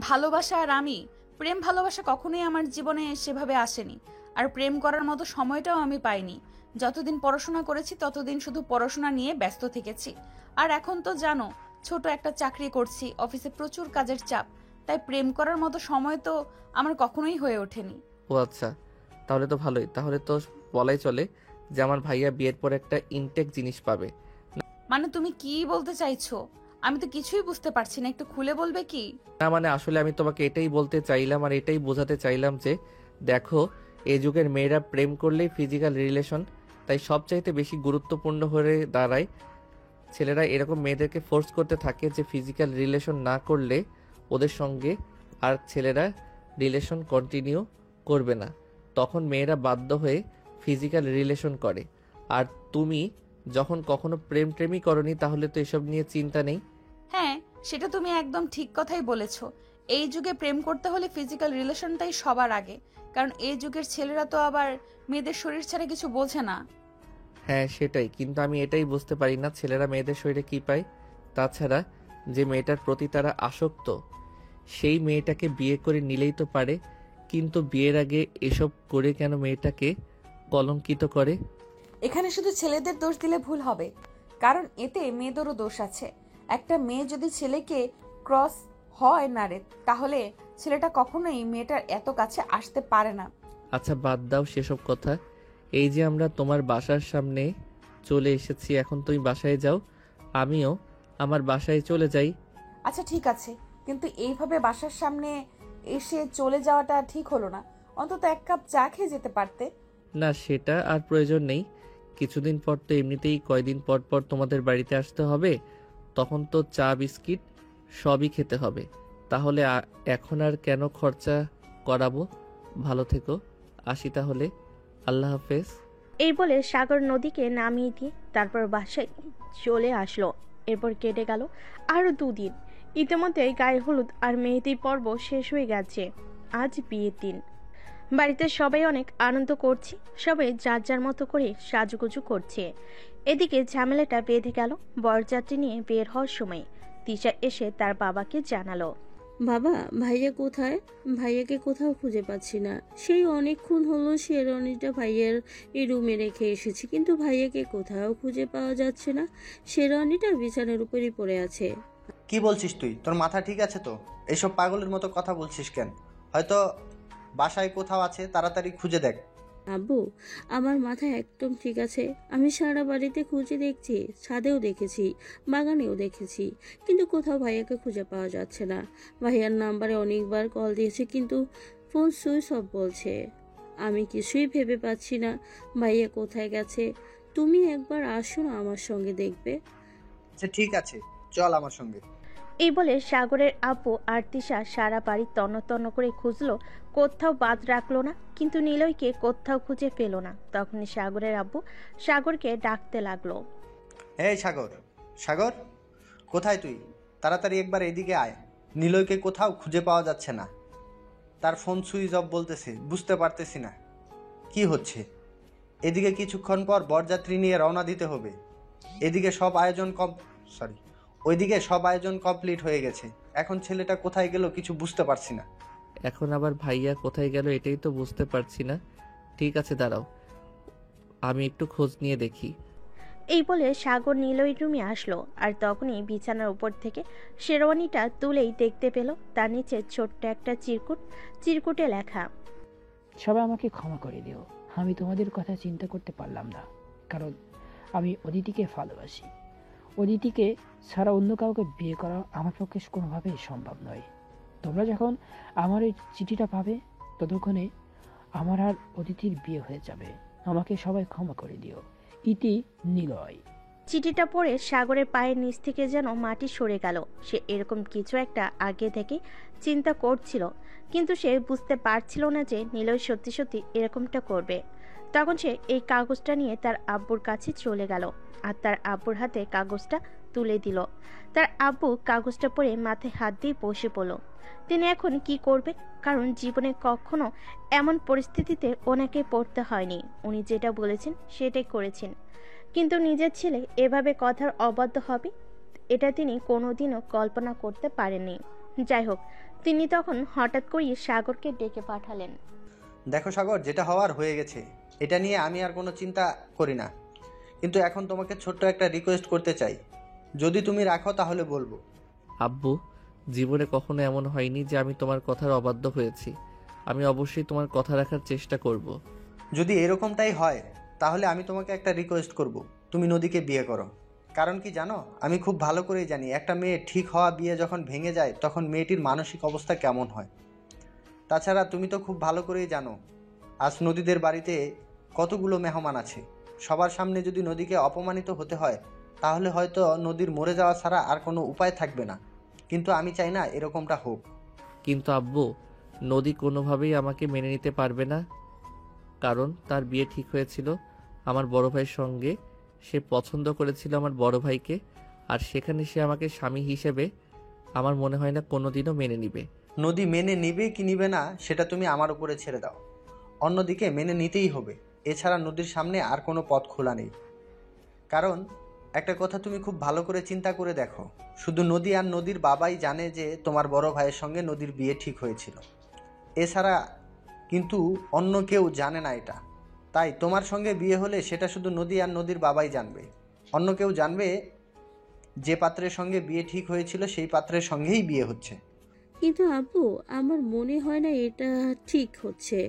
ভালোবাসা আর আমি, প্রেম ভালোবাসা কখনোই আমার জীবনে সেভাবে আসেনি। আর প্রেম করার মতো সময়টাও আমি পাইনি। যতদিন পড়াশোনা করেছি ততদিন শুধু পড়াশোনা নিয়ে ব্যস্ত থেকেছি। আর এখন তো জানো, ছোট একটা চাকরি করছি, অফিসে প্রচুর কাজের চাপ, তাই প্রেম করার মতো সময় তো আমার কখনোই হয়ে ওঠেনি। ও আচ্ছা, তাহলে তো ভালোই। তাহলে তো বলাই চলে যে আমার ভাইয়া বিয়ের পর একটা ইনটেক জিনিস পাবে। মানে তুমি কি বলতে চাইছো? আমি তো কিছুই বুঝতে পারছি না, একটু খুলে বলবে কি? না মানে আসলে আমি তোমাকে এটাই বলতে চাইলাম আর এটাই বোঝাতে চাইলাম যে দেখো, এই যুগের মেয়েরা প্রেম করলেই ফিজিক্যাল রিলেশন তাই সবচাইতে বেশি গুরুত্বপূর্ণ হয়ে দাঁড়ায়। ছেলেরা এরকম মেয়েদেরকে ফোর্স করতে থাকে যে ফিজিক্যাল রিলেশন না করলে ওদের সঙ্গে আর ছেলেরা রিলেশন কন্টিনিউ করবে না। তখন মেয়েরা বাধ্য হয়ে ফিজিক্যাল রিলেশন করে। আর তুমি যখন কখনো প্রেমই করনি তাহলে তো এসব নিয়ে চিন্তা নেই। হ্যাঁ, সেটা তুমি একদম ঠিক কথাই বলেছো। এই যুগে প্রেম করতে হলে ফিজিক্যাল রিলেশনটাই সবার আগে, কারণ এই যুগের ছেলেরা তো আবার মেয়েদের শরীর ছাড়া কিছু বোঝে না। হ্যাঁ সেটাই, কিন্তু আমি এটাই বুঝতে পারি না ছেলেরা মেয়েদের শরীরে কি পায়। তাছাড়া যে মেয়েটার প্রতি তারা আসক্ত সেই মেয়েটাকে বিয়ে করে নিলেই তো পারে, কিন্তু বিয়ের আগে এসব করে কেন মেয়েটাকে কলঙ্কিত করে? এখানে শুধু ছেলেদের দোষ দিলে ভুল হবে, কারণ এতে মেয়েদেরও দোষ আছে। একটা মেয়ে যদি ছেলেকে ক্রস হয় না রে, তাহলে ছেলেটা কখনোই মেয়েটার এত কাছে আসতে পারে না। আচ্ছা বাদ দাও সেসব কথা। এই যে আমরা তোমার বাসার সামনে চলে এসেছি, এখন তুমি বাসায় যাও, আমিও আমার বাসায় চলে যাই। আচ্ছা ঠিক আছে, কিন্তু এইভাবে বাসার সামনে এসে চলে যাওয়াটা ঠিক হলো না। অন্তত এক কাপ চা খেয়ে যেতে পারতে। না সেটা আর প্রয়োজন নেই, কিছুদিন পর তো এমনিতেই কয়দিন পর পর তোমাদের বাড়িতে আসতে হবে, তখন তো চা বিস্কিট সবই খেতে হবে। তাহলে এখন আর কেন খরচা করাবো? ভালো থেকো, আসি তাহলে, আল্লাহ হাফেজ। এই বলে সাগর নদীকে নামিয়ে দিয়ে তারপর বাসায় চলে আসলো। এরপর কেটে গেল আরও 2 দিন। ইতিমধ্যে গায়ে হলুদ আর মেহেদির পর্ব শেষ হয়ে গেছে। আজ বিয়ের দিন। বাড়িতে সবাই অনেক আনন্দ করছে, সবাই যার যার মতো করে সাজুগুজু করছে। এদিকে ঝামেলাটা বেঁধে গেল বরযাত্রী নিয়ে বের হওয়ার সময়। তিশা এসে তার বাবাকে জানালো, বাবা, ভাইয়া কোথায়? ভাইয়াকে কোথাও খুঁজে পাচ্ছি না। সেই অনেকক্ষণ হলো শেরওয়ানিটা ভাইয়ার এই রুমে রেখে এসেছি, কিন্তু ভাইয়াকে কোথাও খুঁজে পাওয়া যাচ্ছে না। শেরওয়ানিটা বিছানার উপরই পড়ে আছে। কি বলছিস তুই? তোর মাথা ঠিক আছে তো? এইসব পাগলের মতো কথা বলছিস কেন? হয়তো বাসায় কোথাও আছে, তাড়াতাড়ি খুঁজে দেখ। আব্বু, আমার মাথা একদম ঠিক আছে। আমি সারা বাড়িতে খুঁজে দেখছি, ছাদেও দেখেছি, বাগানেও দেখেছি, কিন্তু কোথাও ভাইয়াকে খুঁজে পাওয়া যাচ্ছে না। ভাইয়ার নাম্বারে অনেকবার কল দিয়েছি, কিন্তু ফোন সুইচ অফ বলছে। আমি কিছুই ভেবে পাচ্ছি না ভাইয়া কোথায় গেছে। তুমি একবার আসো না আমার সঙ্গে, দেখবে। আচ্ছা ঠিক আছে, চল আমার সঙ্গে। এই বলে সাগরের আব্বু আর তিশা সারা বাড়ি তন্ন তন্ন করে খুঁজলো, কোথাও বাদ রাখলো না, কিন্তু নিলয়কে কোথাও খুঁজে পেল না। তখনই সাগরের আব্বু সাগরকে ডাকতে লাগলো, এই সাগর, সাগর কোথায় তুই? তাড়াতাড়ি একবার এদিকে আয়। নিলয়কে কোথাও খুঁজে পাওয়া যাচ্ছে না, তার ফোন সুইচ অফ বলতেছে, বুঝতে পারতেছি না কি হচ্ছে। এদিকে কিছুক্ষণ পর বরযাত্রী নিয়ে রওনা দিতে হবে। এদিকে সব আয়োজন ওইদিকে সব আয়োজন কমপ্লিট হয়ে গেছে। এখন ছেলেটা কোথায় গেল কিছু বুঝতে পারছি না। এখন আবার ভাইয়া কোথায় গেল এটাই তো বুঝতে পারছি না। ঠিক আছে দাঁড়াও, আমি একটু খোঁজ নিয়ে দেখি। এই বলে সাগর নিলয়ের রুমে আসলো, আর তখনই বিছানার উপর থেকে শেরওয়ানিটা তুলেই দেখতে পেল তার নিচে ছোট্ট একটা চিরকুটে লেখা, সবাই আমাকে ক্ষমা করে দিও। আমি তোমাদের কথা চিন্তা করতে পারলাম না, কারণ আমি অদিতিকে ভালোবাসি। অদিতিকে ছাড়া অন্য কাউকে বিয়ে করা আমার পক্ষে কোনোভাবেই সম্ভব নয়। তোমরা যখন আমার এই চিঠিটা পাবে ততক্ষণে আমার আর অদিতির বিয়ে হয়ে যাবে। আমাকে সবাই ক্ষমা করে দিও। ইতি, নিলয়। চিঠিটা পড়ে সাগরের পায়ের নিচ থেকে যেন মাটি সরে গেল। সে এরকম কিছু একটা আগে থেকে চিন্তা করছিল, কিন্তু সে বুঝতে পারছিল না যে নিলয় সত্যি সত্যি এরকমটা করবে। তখন সে এই কাগজটা নিয়ে তার আব্বুর কাছে চলে গেল, আর তার আব্বুর হাতে কাগজটা তুলে দিল। তার আব্বু কাগজটা পড়ে মাথায় হাত দিয়ে বসে পড়ল। তিনি এখন কি করবে, কারণ জীবনে কখনো এমন পরিস্থিতিতে ওনাকে পড়তে হয়নি। উনি যেটা বলেছেন সেটাই করেছেন, কিন্তু নিজের ছেলে এভাবে কথার অবাধ্য হবে এটা তিনি কোনোদিনও কল্পনা করতে পারেননি। যাই হোক, তিনি তখন হঠাৎ করেই সাগরকে ডেকে পাঠালেন। দেখো সাগর, যেটা হওয়ার হয়ে গেছে, এটা নিয়ে আমি আর কোনো চিন্তা করি না। কিন্তু এখন তোমাকে ছোট্ট একটা রিকোয়েস্ট করতে চাই, যদি তুমি রাখো তাহলে বলবো। আব্বু, জীবনে কখনো এমন হয়নি যে আমি তোমার কথার অবাধ্য হয়েছি। আমি অবশ্যই তোমার কথা রাখার চেষ্টা করব। যদি এরকমটাই হয় তাহলে আমি তোমাকে একটা রিকোয়েস্ট করব, তুমি নদীকে বিয়ে করো। কারণ কি জানো, আমি খুব ভালো করেই জানি একটা মেয়ে ঠিক হওয়া বিয়ে যখন ভেঙে যায় তখন মেয়েটির মানসিক অবস্থা কেমন হয়। তাছাড়া তুমি তো খুব ভালো করেই জানো আজ নদীদের বাড়িতে কতগুলো মেহমান আছে। সবার সামনে যদি নদীকে অপমানিত হতে হয় তাহলে হয়তো নদীর মরে যাওয়া ছাড়া আর কোনো উপায় থাকবে না। কিন্তু আমি চাই না এরকমটা হোক। কিন্তু আব্বু, নদী কোনোভাবেই আমাকে মেনে নিতে পারবে না, কারণ তার বিয়ে ঠিক হয়েছিল আমার বড় ভাইয়ের সঙ্গে। সে পছন্দ করেছিল আমার বড় ভাইকে, আর সেখানে সে আমাকে স্বামী হিসেবে আমার মনে হয় না কোনোদিনও মেনে নিবে। নদী মেনে নিবে কি নিবে না সেটা তুমি আমার উপরে ছেড়ে দাও। অন্যদিকে মেনে নিতেই হবে, এছাড়া নদীর সামনে আর কোনো পথ খোলা নেই। কারণ একটা কথা তুমি খুব ভালো করে চিন্তা করে দেখো, শুধু নদী আর নদীর বাবাই জানে যে তোমার বড় ভাইয়ের সঙ্গে নদীর বিয়ে ঠিক হয়েছিল। এছাড়া কিন্তু অন্য কেউ জানে না এটা। তাই তোমার সঙ্গে বিয়ে হলে সেটা শুধু নদী আর নদীর বাবাই জানবে। অন্য কেউ জানবে যে পাত্রের সঙ্গে বিয়ে ঠিক হয়েছিল সেই পাত্রের সঙ্গেই বিয়ে হচ্ছে। কিন্তু আব্বু, আমার মনে হয় না এটা ঠিক হচ্ছে।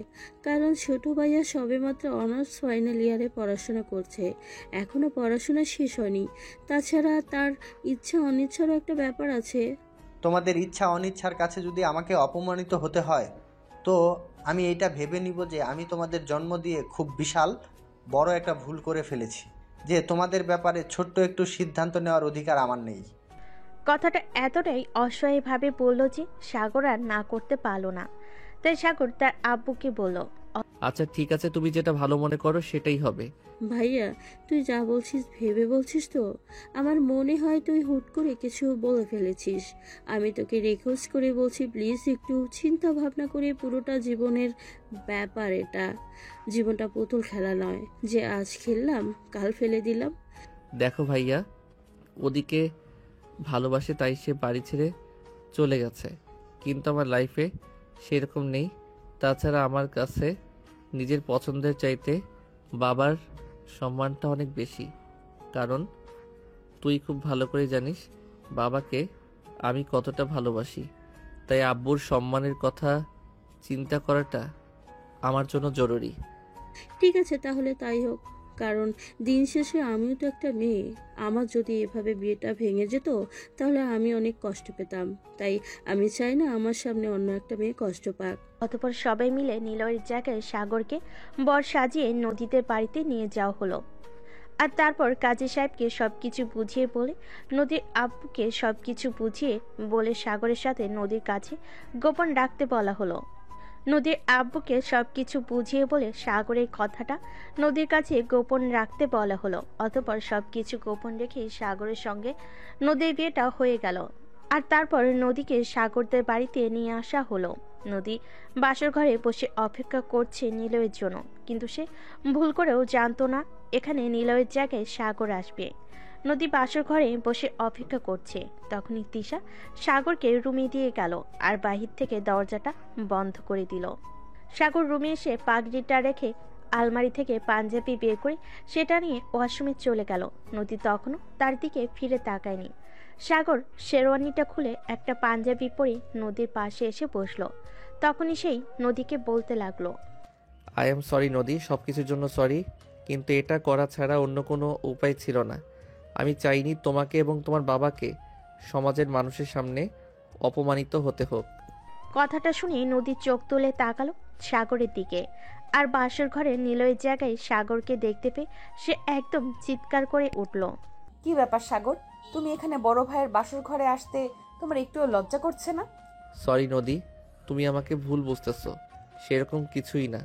কারণ ছোট ভাইয়া সবেমাত্র অনার্স ফাইনাল ইয়ারে পড়াশোনা করছে, এখনো পড়াশোনা শেষ হয়নি। তাছাড়া তার ইচ্ছা অনিচ্ছারও একটা ব্যাপার আছে। তোমাদের ইচ্ছা অনিচ্ছার কাছে যদি আমাকে অপমানিত হতে হয় তো আমি এইটা ভেবে নিব যে আমি তোমাদের জন্ম দিয়ে খুব বিশাল বড় একটা ভুল করে ফেলেছি, যে তোমাদের ব্যাপারে ছোট্ট একটু সিদ্ধান্ত নেওয়ার অধিকার আমার নেই। কথাটা এতটাই অসহায়ভাবে বলল যে সাগর আর না করতে পারল না। তাই সাগর তার আব্বুকে বলল, আচ্ছা ঠিক আছে, তুমি যেটা ভালো মনে করো সেটাই হবে। ভাইয়া, তুই যা বলছিস ভেবে বলছিস তো? আমার মনে হয় তুই হুট করে কিছু বলে ফেলেছিস। আমি তোকে রিকোয়েস্ট করে বলছি, প্লিজ একটু চিন্তা ভাবনা করে পুরোটা জীবনের ব্যাপার এটা। জীবনটা পুতুল খেলা নয় যে আজ খেললাম কাল ফেলে দিলাম। দেখো ভাইয়া, ওদিকে ভালোবাসে তাই সে বাড়ি ছেড়ে চলে গেছে, কিন্তু আমার লাইফে সেরকম নেই। তাছাড়া আমার কাছে নিজের পছন্দের চাইতে বাবার সম্মানটা অনেক বেশি, কারণ তুই খুব ভালো করে জানিস বাবাকে আমি কতটা ভালোবাসি। তাই আব্বুর সম্মানের কথা চিন্তা করাটা আমার জন্য জরুরি। ঠিক আছে, তাহলে তাই হোক। কারণ দিন শেষে আমিও তো একটা মেয়ে। আমার যদি এভাবে বিয়েটা ভেঙে যেত তাহলে আমি অনেক কষ্ট পেতাম। তাই আমি চাই না আমার সামনে অন্য একটা মেয়ে কষ্ট পাক। অতঃপর সবাই মিলে নিলয়ের জায়গায় সাগরকে বর সাজিয়ে নদীদের বাড়িতে নিয়ে যাওয়া হলো। আর তারপর কাজী সাহেবকে সবকিছু বুঝিয়ে বলে, নদীর আব্বুকে সবকিছু বুঝিয়ে বলে সাগরের সাথে নদীর কাছে গোপন রাখতে বলা হলো। নদীর আব্বুকে সবকিছু বুঝিয়ে বলে সাগরের কথাটা নদীর কাছে গোপন রাখতে বলা হলো। অতঃপর সবকিছু গোপন রেখে সাগরের সঙ্গে নদীর বিয়েটা হয়ে গেল। আর তারপর নদীকে সাগরদের বাড়িতে নিয়ে আসা হলো। নদী বাসর ঘরে বসে অপেক্ষা করছে নিলয়ের জন্য, কিন্তু সে ভুল করেও জানতো না এখানে নিলয়ের জায়গায় সাগর আসবে। নদী বাসর ঘরে বসে অপেক্ষা করছে, তখনই তিশা সাগরকে রুমে দিয়ে গেল আর বাহির থেকে দরজাটা বন্ধ করে দিল। সাগর রুমে এসে পাগড়িটা রেখে আলমারি থেকে পাঞ্জাবি বের করে সেটা নিয়ে ওয়াশরুমে চলে গেল। নদী তখনও তার দিকে ফিরে তাকায়নি। সাগর শেরওয়ানিটা খুলে একটা পাঞ্জাবি পরে নদীর পাশে এসে বসলো। তখনই সেই নদীকে বলতে লাগলো, আই এম সরি নদী, সব কিছুর জন্য সরি, কিন্তু এটা করা ছাড়া অন্য কোনো উপায় ছিল না। আমি চাইনি তোমাকে এবং তোমার বাবাকে সমাজের মানুষের সামনে অপমানিত হতে হোক। কথাটা শুনে নদী চোখ তুলে তাকালো সাগরের দিকে। আর বাসর ঘরে নিলয়ের জায়গায় সাগরকে দেখতে পেয়ে সে একদম চিৎকার করে উঠল। কি ব্যাপার সাগর, তুমি এখানে বড় ভাইয়ের বাসর ঘরে আসতে তোমার একটুও লজ্জা করছে না? সরি নদী, তুমি আমাকে ভুল বুঝতেছো, সেরকম কিছুই না।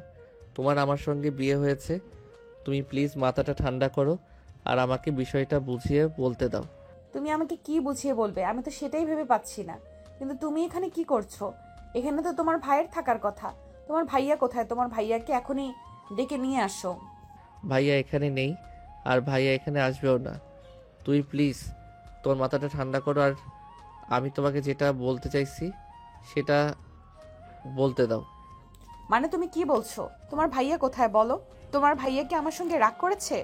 তোমার আমার সঙ্গে বিয়ে হয়েছে, তুমি প্লিজ মাথাটা ঠান্ডা করো আর আমাকে বিষয়টা বুঝিয়ে বলতে দাও। তুমি আমাকে কি বুঝিয়ে বলবে, আমি তো সেটাই ভেবে পাচ্ছি না। কিন্তু তুমি এখানে কি করছো? এখানে তো তোমার ভাইয়ের থাকার কথা। তোমার ভাইয়া কোথায়? তোমার ভাইয়াকে এখনই ডেকে নিয়ে আসো। ভাইয়া এখানে নেই, আর ভাইয়া এখানে আসবেও না। তুই প্লিজ তোর মাথাটা ঠান্ডা করো আর আমি তোমাকে যেটা বলতে চাইছি সেটা বলতে দাও। মানে তুমি কি বলছো? তোমার ভাইয়া কোথায় বলো? তোমার ভাইয়া কি আমার সঙ্গে রাগ করেছে?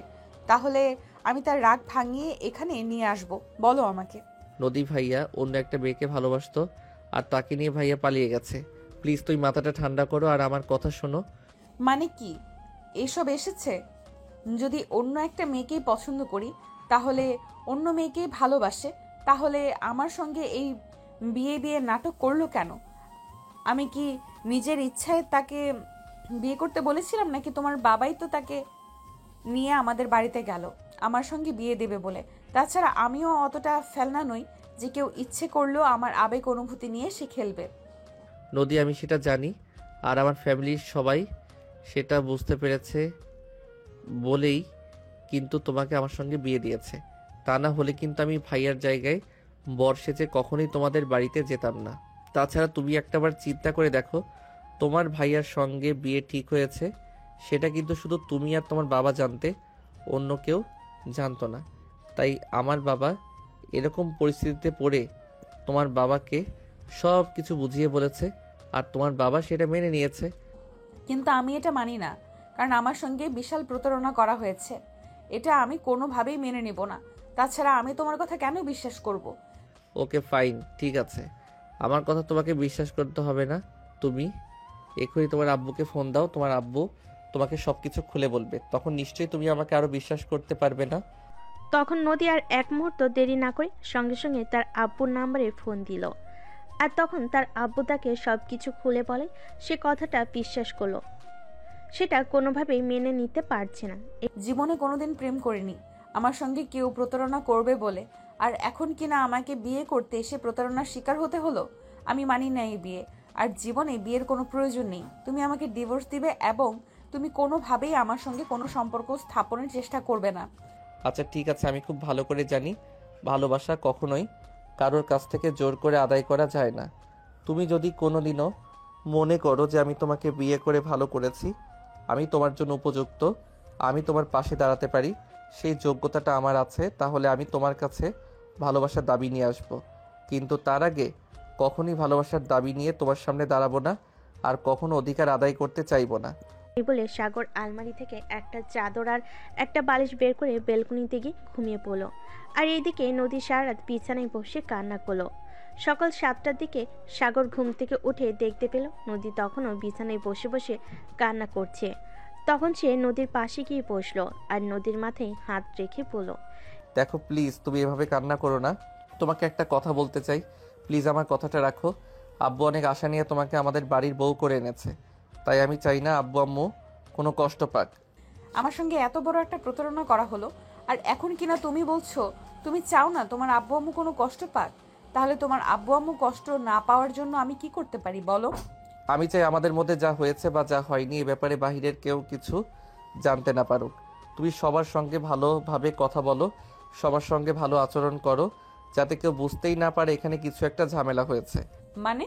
তাহলে আমি তার রাগ ভাঙিয়ে এখানে নিয়ে আসবো, বলো আমাকে। নদী ভাইয়া অন্য একটা মেয়েকে ভালোবাসতো আর তাকে নিয়ে ভাইয়া পালিয়ে গেছে। প্লিজ তুই মাথাটা ঠান্ডা করো আর আমার কথা শোনো। মানে কি এসব এসেছে? যদি অন্য একটা মেয়েকেই পছন্দ করি, তাহলে অন্য মেয়েকেই ভালোবাসে, তাহলে আমার সঙ্গে এই বিয়ে বিয়ে নাটক করলো কেন? আমি কি নিজের ইচ্ছায় তাকে বিয়ে করতে বলেছিলাম, নাকি তোমার বাবাই তো তাকে নিয়ে আমাদের বাড়িতে গেল আমার সঙ্গে বিয়ে দেবে বলে? তাছাড়া আমিও অতটা ফেলনা নই যে কেউ ইচ্ছে করলেও আমার আবেগ অনুভূতি নিয়ে সে খেলবে। নদী আমি সেটা জানি আর আমার ফ্যামিলির সবাই সেটা বুঝতে পেরেছে বলেই কিন্তু তোমাকে আমার সঙ্গে বিয়ে দিয়েছে। তা না হলে কিন্তু আমি ভাইয়ার জায়গায় বর সেজে কখনোই তোমাদের বাড়িতে যেতাম না। তাছাড়া তুমি একটাবার চিন্তা করে দেখো, তোমার ভাইয়ার সঙ্গে বিয়ে ঠিক হয়েছে সেটা কিন্তু শুধু তুমি আর তোমার বাবা জানতে, অন্য কেউ জানতো না। তাই আমার বাবা এরকম পরিস্থিতিতে পড়ে তোমার বাবাকে সব কিছু বুঝিয়ে বলেছে আর তোমার বাবা সেটা মেনে নিয়েছে। কিন্তু আমি এটা মানি না, কারণ আমার সঙ্গে বিশাল প্রতারণা করা হয়েছে। এটা আমি কোনোভাবেই মেনে নেব না। তাছাড়া আমি তোমার কথা কেন বিশ্বাস করব? ওকে ফাইন, ঠিক আছে, আমার কথা তোমাকে বিশ্বাস করতে হবে না। তুমি এখনই তোমার আব্বুকে ফোন দাও, তোমার আব্বু তোমাকে সব কিছু খুলে বলবে, তখন নিশ্চয়ই তুমি আমাকে আরো বিশ্বাস করতে পারবে না। তখন নদী আর এক মুহূর্ত দেরি না করে সঙ্গে সঙ্গে তার আব্বুর নাম্বারে ফোন দিল। আর তখন তার আব্বু তাকে সব কিছু খুলে বলে। সে কথাটা বিশ্বাস করলো, সেটা কোনোভাবেই মেনে নিতে পারছে না। জীবনে কোনোদিন প্রেম করিনি, আমার সঙ্গে কেউ প্রতারণা করবে বলে, আর এখন কিনা আমাকে বিয়ে করতে এসে প্রতারণার শিকার হতে হলো। আমি মানি না এই বিয়ে, আর জীবনে বিয়ের কোনো প্রয়োজন নেই। তুমি আমাকে ডিভোর্স দিবে এবং তুমি কোনোভাবেই আমার সঙ্গে কোনো সম্পর্ক স্থাপনের চেষ্টা করবে না। আচ্ছা ঠিক আছে, আমি খুব ভালো করে জানি ভালোবাসা কখনোই কারোর কাছ থেকে জোর করে আদায় করা যায় না। তুমি যদি কোনোদিনও মনে করো যে আমি তোমাকে বিয়ে করে ভালো করেছি, আমি তোমার জন্য উপযুক্ত, আমি তোমার পাশে দাঁড়াতে পারি, সেই যোগ্যতাটা আমার আছে, তাহলে আমি তোমার কাছে ভালোবাসার দাবি নিয়ে আসব। কিন্তু তার আগে কখনই ভালোবাসার দাবি নিয়ে তোমার সামনে দাঁড়াবো না আর কখনো অধিকার আদায় করতে চাইবো না। এই বলে সাগর আলমারি থেকে একটা চাদর আর একটা বালিশ বের করে বেলকনিতে গিয়ে ঘুমিয়ে পড়লো। আর এইদিকে নদী সারা রাত বিছানায় বসে কান্না করলো। সকাল 7টার দিকে সাগর ঘুম থেকে উঠে দেখতে পেল নদী তখনও বিছানায় বসে বসে কান্না করছে। তখন সে নদীর পাশে গিয়ে বসলো আর নদীর মাথায় হাত রেখে বলল, দেখো প্লিজ তুমি এভাবে কান্না করো না, তোমাকে একটা কথা বলতে চাই, প্লিজ আমার কথাটা রাখো। আব্বু অনেক আশা নিয়ে তোমাকে আমাদের বাড়ির বউ করে এনেছে, তাই আমি চাই না আব্বু আম্মু কোনো কষ্ট পাক। আমার সঙ্গে এত বড় একটা প্রতারণা করা হলো, আর এখন কিনা তুমি বলছো তুমি চাও না তোমার আব্বু আম্মু কোনো কষ্ট পাক? তাহলে তোমার আব্বু আম্মু কষ্ট না পাওয়ার জন্য আমি কি করতে পারি বলো? আমি চাই আমাদের মধ্যে যা হয়েছে বা যা হয়নি এ ব্যাপারে বাহিরের কেউ কিছু জানতে না পারুক। তুমি সবার সঙ্গে ভালোভাবে কথা বলো, সবার সঙ্গে ভালো আচরণ করো, যাতে কেউ বুঝতেই না পারে এখানে কিছু একটা ঝামেলা হয়েছে। মানে?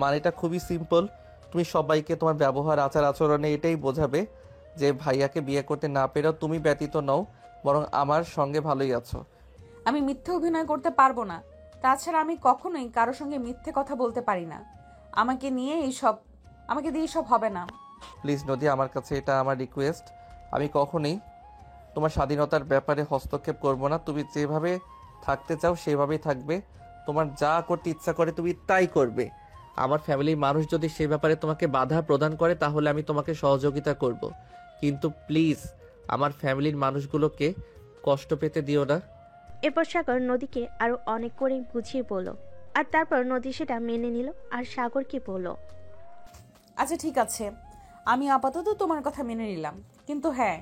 মানেটা খুবই সিম্পল, তুমি সবাইকে তোমার ব্যবহার আচার আচরণে এটাই বোঝাবে যে ভাইয়াকে বিয়ে করতে না পেরেও তুমি ব্যতীত নও, বরং আমার সঙ্গে ভালোই আছো। আমি মিথ্যে অভিনয় করতে পারবো না। তাছাড়া আমি কখনোই কারো সঙ্গে মিথ্যে কথা বলতে পারি না। আমাকে দিয়ে সব হবে না। প্লিজ নদী, আমার কাছে এটা আমার রিকোয়েস্ট, আমি কখনোই তোমার স্বাধীনতার ব্যাপারে হস্তক্ষেপ করব না। তুমি যেভাবে থাকতে চাও সেভাবেই থাকবে, তোমার যা করতে ইচ্ছা করে তুমি তাই করবে। আমার ফ্যামিলির মানুষ যদি সে ব্যাপারে তোমাকে বাধা প্রদান করে তাহলে আমি তোমাকে সহযোগিতা করব, কিন্তু প্লিজ আমার ফ্যামিলির মানুষগুলোকে কষ্ট পেতে দিও না। এরপর সাগর নদীকে আরো অনেক করে বুঝিয়ে বলল। আর তারপর নদী সেটা মেনে নিল আর সাগরকে বলল, আচ্ছা ঠিক আছে, আমি আপাতত তোমার কথা মেনে নিলাম, কিন্তু হ্যাঁ,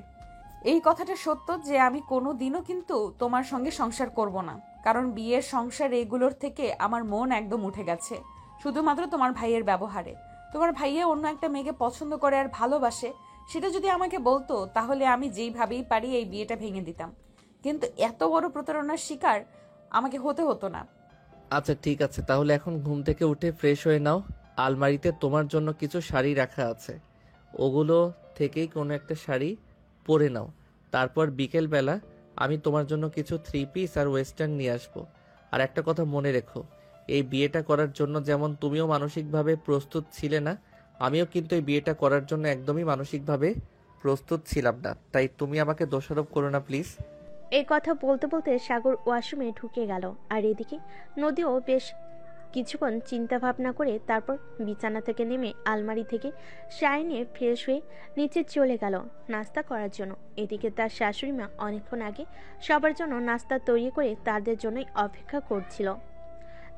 এই কথাটা সত্য যে আমি কোনো দিনও কিন্তু তোমার সঙ্গে সংসার করব না। কারণ বিয়ের সংসার এগুলোর থেকে আমার মন একদম উঠে গেছে, শুধুমাত্র তোমার ভাইয়ের ব্যবহারে। তোমার ভাইয়া অন্য একটা মেয়েকে পছন্দ করে আর ভালোবাসে, সেটা যদি আমাকে বলতো তাহলে আমি যেইভাবেই পারি এই বিয়েটা ভেঙে দিতাম, কিন্তু এত বড় প্রতারণার শিকার আমাকে হতে হতো না। আচ্ছা ঠিক আছে, তাহলে এখন ঘুম থেকে উঠে ফ্রেশ হয়ে নাও। আলমারিতে তোমার জন্য কিছু শাড়ি রাখা আছে, ওগুলো থেকেই কোনো একটা শাড়ি পরে নাও। তারপর বিকেলবেলা আমি তোমার জন্য কিছু 3 পিস আর ওয়েস্টার্ন নিয়ে আসবো। আর একটা কথা মনে রেখো, এই বিয়েটা করার জন্য যেমন তুমিও মানসিকভাবে প্রস্তুত ছিলে না, আমিও কিন্তু এই বিয়েটা করার জন্য একদমই মানসিকভাবে প্রস্তুত ছিলাম না। তাই তুমি আমাকে দোষারোপ করো না প্লিজ। এই কথা বলতে বলতে সাগর ওয়াশরুমে ঢুকে গেল। আর এদিকে নদীও বেশ কিছুক্ষণ চিন্তা ভাবনা করে তারপর বিছানা থেকে নেমে আলমারি থেকে শাড়ি নিয়ে ফ্রেশ হয়ে নিচে চলে গেল নাস্তা করার জন্য। এদিকে তার শাশুড়ি মা অনেকক্ষণ আগে সবার জন্য নাস্তা তৈরি করে তাদের জন্যই অপেক্ষা করছিল।